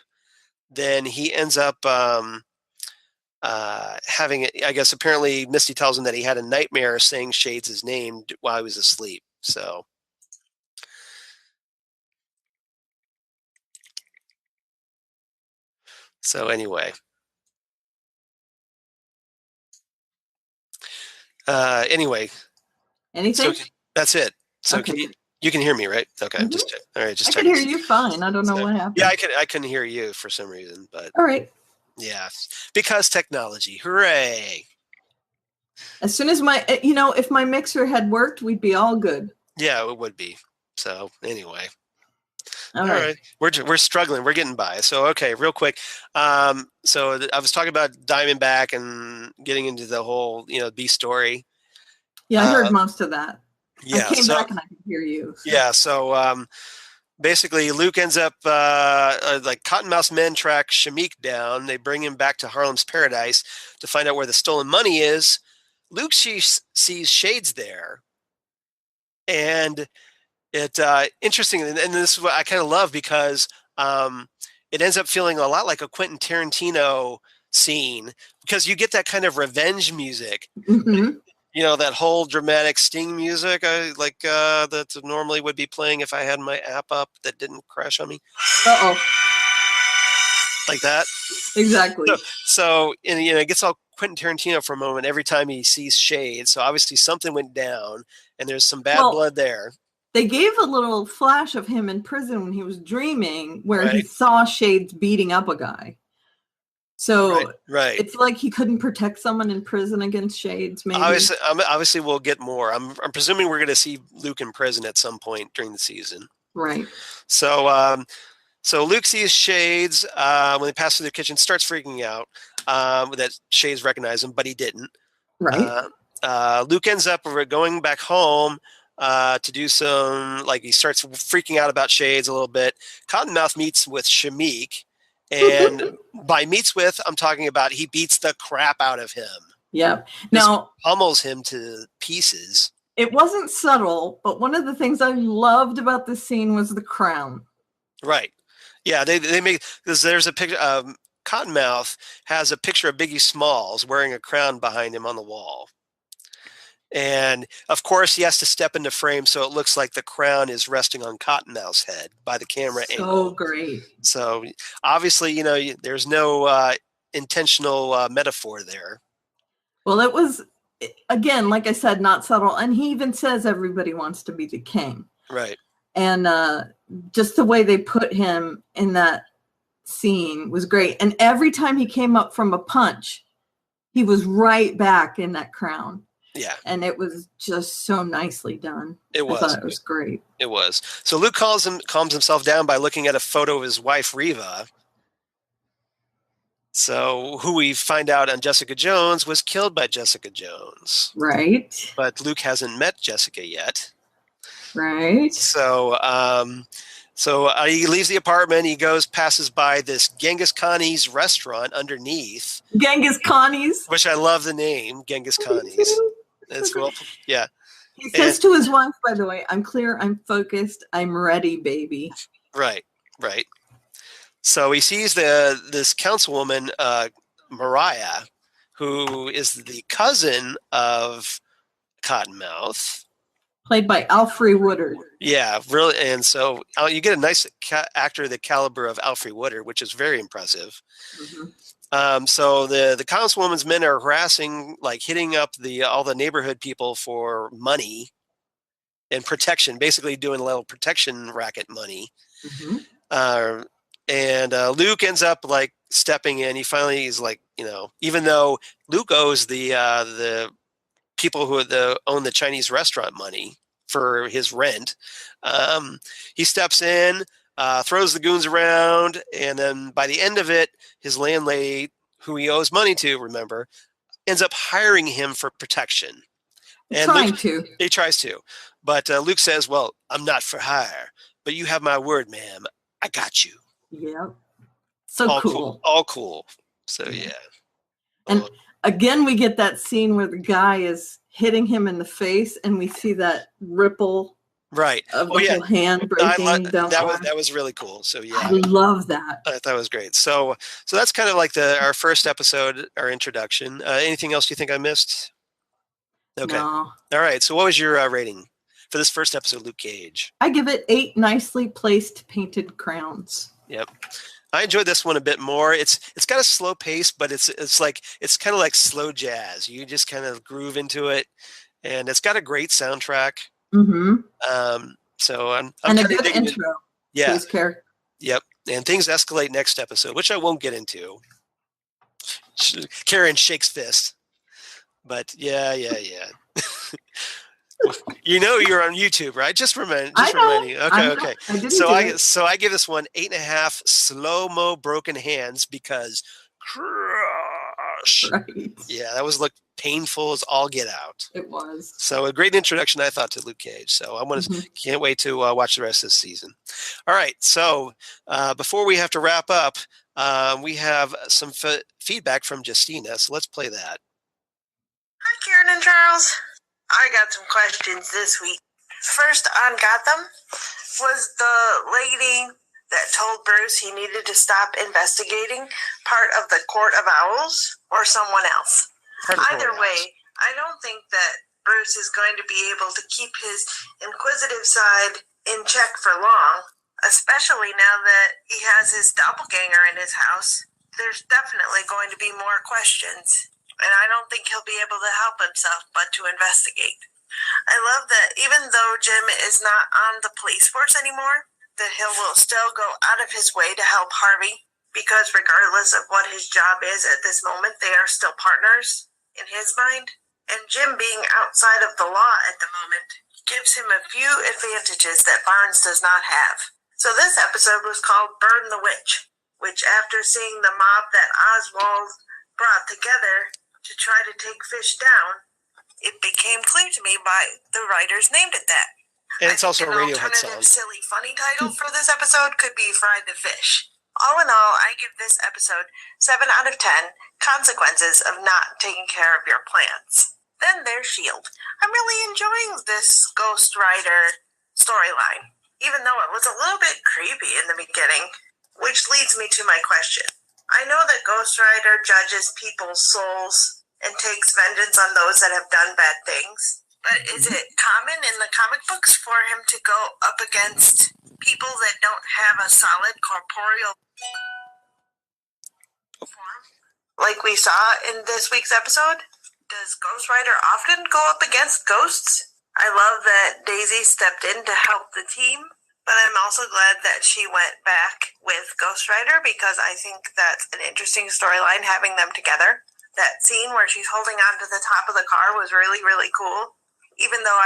then he ends up having it. I guess apparently Misty tells him that he had a nightmare saying Shades' name while he was asleep. So anyway. Anyway. Anything? So that's it. So Okay. you can hear me, right? Okay. Mhm. Just all right. Just I check. can hear you fine. I don't know what happened. Yeah, I couldn't hear you for some reason, but all right. yeah, because technology. Hooray! As soon as if my mixer had worked, we'd be all good. Yeah, it would be. So anyway. All right. We're struggling. We're getting by. So okay, real quick. So I was talking about Diamondback and getting into the whole B story. Yeah, I heard most of that. Yeah, I came back and I could hear you. So. Yeah, so basically Luke ends up like Cottonmouth's men track Shamik down. They bring him back to Harlem's Paradise to find out where the stolen money is. Luke sees Shades there, and it interesting, and this is what I kind of love because it ends up feeling a lot like a Quentin Tarantino scene because you get that kind of revenge music. Mm-hmm. That whole dramatic Sting music that normally would be playing if I had my app up that didn't crash on me. Uh-oh. Like that. Exactly. So it gets all Quentin Tarantino for a moment every time he sees Shades. So obviously something went down and there's some bad blood there. They gave a little flash of him in prison when he was dreaming where he Right. saw Shades beating up a guy. So right. It's like he couldn't protect someone in prison against Shades, maybe. Obviously we'll get more. I'm presuming we're going to see Luke in prison at some point during the season. Right. So Luke sees Shades when they pass through the kitchen, starts freaking out that Shades recognized him, but he didn't. Right. Luke ends up going back home to do some, he starts freaking out about Shades a little bit. Cottonmouth meets with Shamik. And by meets with, I'm talking about he beats the crap out of him. Yep. Now pummels him to pieces. It wasn't subtle, but one of the things I loved about this scene was the crown. Right. Yeah, they make because there's a picture. Cottonmouth has a picture of Biggie Smalls wearing a crown behind him on the wall. And of course, he has to step into frame so it looks like the crown is resting on Cottonmouth's head by the camera angle. So great. So obviously, there's no intentional metaphor there. Well, it was, again, like I said, not subtle. And he even says everybody wants to be the king. Right. And just the way they put him in that scene was great. And every time he came up from a punch, he was right back in that crown. Yeah. And it was just so nicely done. It was. I thought it was great. It was. So Luke calms himself down by looking at a photo of his wife, Reva. So who we find out on Jessica Jones was killed by Jessica Jones. Right. But Luke hasn't met Jessica yet. Right. So he leaves the apartment. He passes by this Genghis Khan's restaurant underneath. Genghis Khan's. Which I love the name, Genghis Khan's. It's well, yeah. He says to his wife, by the way, I'm clear, I'm focused, I'm ready, baby. Right. So he sees this councilwoman, Mariah, who is the cousin of Cottonmouth. Played by Alfre Woodard. Yeah, really. And so you get a nice actor the caliber of Alfre Woodard, which is very impressive. Mm-hmm. So the councilwoman's men are harassing, hitting up all the neighborhood people for money and protection, basically doing a little protection racket money. Mm-hmm. And Luke ends up stepping in. He finally is even though Luke owes the people who own the Chinese restaurant money for his rent, he steps in, throws the goons around, and then by the end of it, his landlady, who he owes money to, remember, ends up hiring him for protection. And he tries to. But Luke says, well, I'm not for hire, but you have my word, ma'am. I got you. Yeah. So all cool. All cool. So, yeah. And again, we get that scene where the guy is hitting him in the face, and we see that ripple Right. of the whole hand breaking down. That was really cool. So yeah, I love that. I thought it was great. So that's kind of like our first episode, our introduction. Anything else you think I missed? Okay. No. All right. So what was your rating for this first episode, Luke Cage? I give it 8 nicely placed painted crowns. Yep. I enjoyed this one a bit more. It's got a slow pace, but it's kind of like slow jazz. You just kind of groove into it, and it's got a great soundtrack. Mm-hmm. So I'm and a good intro. Yeah. His character. Yep. And things escalate next episode, which I won't get into. Karen shakes fist. But yeah. You're on YouTube, right? Just remind you. Okay. So I give this one 8.5 slow-mo broken hands because crush. Right. Yeah, that was painful as all get out. It was. So a great introduction, I thought, to Luke Cage. So can't wait to watch the rest of this season. All right. So before we have to wrap up, we have some feedback from Justina. So let's play that. Hi, Karen and Charles. I got some questions this week. First on Gotham was the lady that told Bruce he needed to stop investigating part of the Court of Owls or someone else. Either way, I don't think that Bruce is going to be able to keep his inquisitive side in check for long, especially now that he has his doppelganger in his house. There's definitely going to be more questions. And I don't think he'll be able to help himself but to investigate. I love that even though Jim is not on the police force anymore, that he will still go out of his way to help Harvey, because regardless of what his job is at this moment, they are still partners in his mind. And Jim being outside of the law at the moment gives him a few advantages that Barnes does not have. So this episode was called Burn the Witch, which after seeing the mob that Oswald brought together to try to take Fish down, it became clear to me why the writers named it that. And it's also a Radiohead song. An alternative, silly, funny title for this episode could be Fry the Fish. All in all, I give this episode 7 out of 10 consequences of not taking care of your plants. Then there's S.H.I.E.L.D. I'm really enjoying this Ghost Rider storyline, even though it was a little bit creepy in the beginning, which leads me to my question. I know that Ghost Rider judges people's souls and takes vengeance on those that have done bad things, but is it common in the comic books for him to go up against people that don't have a solid corporeal form, like we saw in this week's episode? Does Ghost Rider often go up against ghosts? I love that Daisy stepped in to help the team, but I'm also glad that she went back with Ghost Rider because I think that's an interesting storyline, having them together. That scene where she's holding on to the top of the car was really, really cool, even though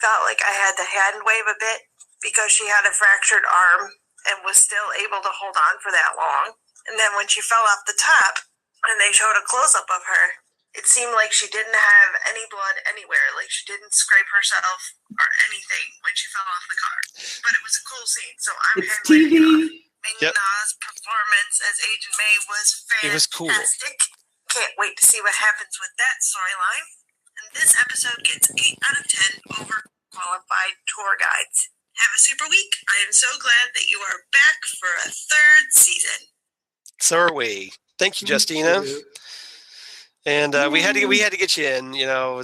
felt like I had to hand wave a bit because she had a fractured arm and was still able to hold on for that long. And then when she fell off the top and they showed a close-up of her, it seemed like she didn't have any blood anywhere, like she didn't scrape herself or anything when she fell off the car. But it was a cool scene, so I'm TV. Ming-Na's performance as Agent May was fantastic. It was cool. Can't wait to see what happens with that storyline. And this episode gets 8 out of 10 overqualified tour guides. Have a super week. I am so glad that you are back for a 3rd season. So are we. Thank you, Justina. And we had to get you in,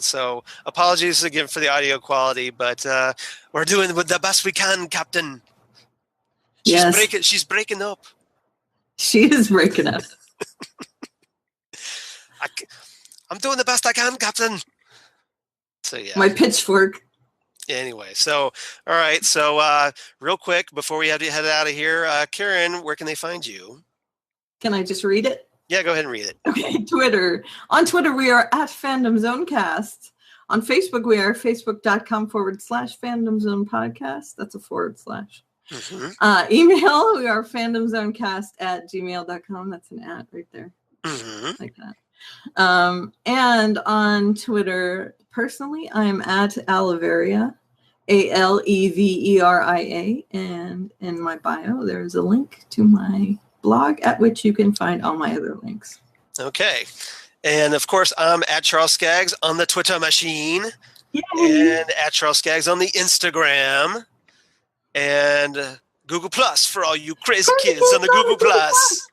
so apologies again for the audio quality, but we're doing the best we can, Captain. She's breaking up. She is breaking up. I'm doing the best I can, Captain. So yeah. My pitchfork. Anyway, so all right, so real quick before we have to head out of here, Karen, where can they find you? Can I just read it? Yeah, go ahead and read it. Okay, Twitter. On Twitter, we are at Fandom Zonecast. On Facebook, we are facebook.com/Fandom Zone Podcast. That's a /. Mm-hmm. Email, we are fandomzonecast@gmail.com. That's an @ right there. Mm-hmm. Like that. And on Twitter, personally, I am at Aleveria, ALEVERIA. And in my bio, there is a link to my blog at which you can find all my other links. Okay. And of course, I'm at Charles Skaggs on the Twitter machine. Yay. and at Charles Skaggs on the Instagram, and Google Plus for all you crazy kids on the Google Plus.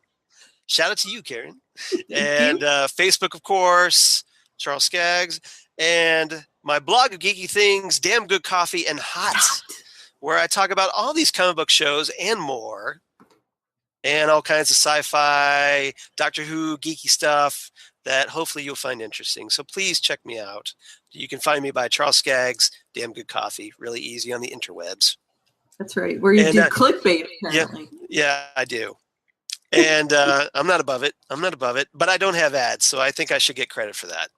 Shout out to you, Karen. And Facebook, of course, Charles Skaggs, and my blog of geeky things, Damn Good Coffee and Hot, where I talk about all these comic book shows and more, and all kinds of sci-fi, Doctor Who, geeky stuff that hopefully you'll find interesting. So please check me out. You can find me by Charles Skaggs, Damn Good Coffee. Really easy on the interwebs. That's right. Where you do clickbait, apparently. Yeah, I do. And I'm not above it. But I don't have ads, so I think I should get credit for that.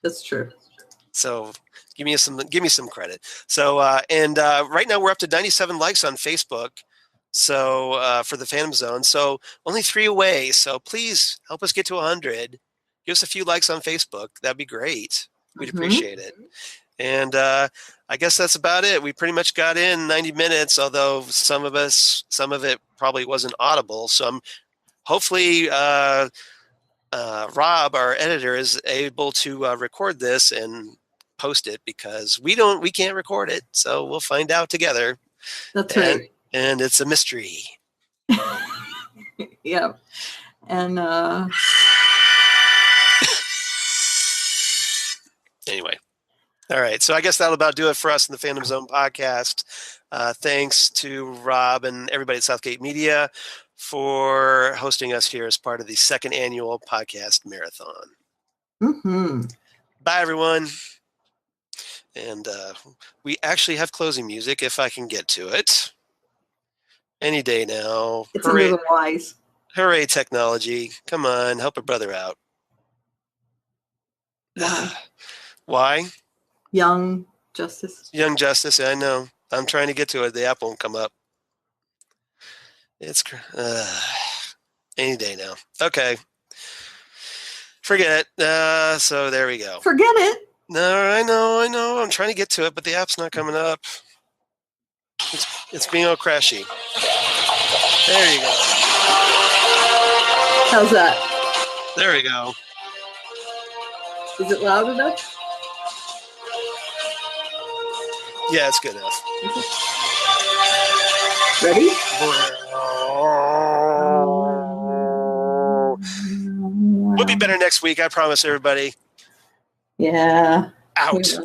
That's true. So give me some credit. So right now we're up to 97 likes on Facebook. So for the Phantom Zone. So only 3 away. So please help us get to 100. Give us a few likes on Facebook. That'd be great. We'd appreciate it. And I guess that's about it. We pretty much got in 90 minutes, although some of it probably wasn't audible. So hopefully Rob, our editor, is able to record this and post it, because we can't record it. So we'll find out together. That's right. And it's a mystery. Yeah. And anyway. All right, so I guess that'll about do it for us in the Fandom Zone podcast. Thanks to Rob and everybody at Southgate Media for hosting us here as part of the 2nd annual podcast marathon. Bye, everyone. And we actually have closing music, if I can get to it. Any day now. It's under the wise. Hooray, technology. Come on, help a brother out. Why? Why? Young Justice. Young Justice, I know. I'm trying to get to it. The app won't come up. It's any day now. Okay. Forget it. So there we go. Forget it. No, I know. I'm trying to get to it, but the app's not coming up. It's being all crashy. There you go. How's that? There we go. Is it loud enough? Yeah, it's good enough. Ready? We'll be better next week, I promise everybody. Yeah. Out.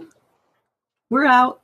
We're out.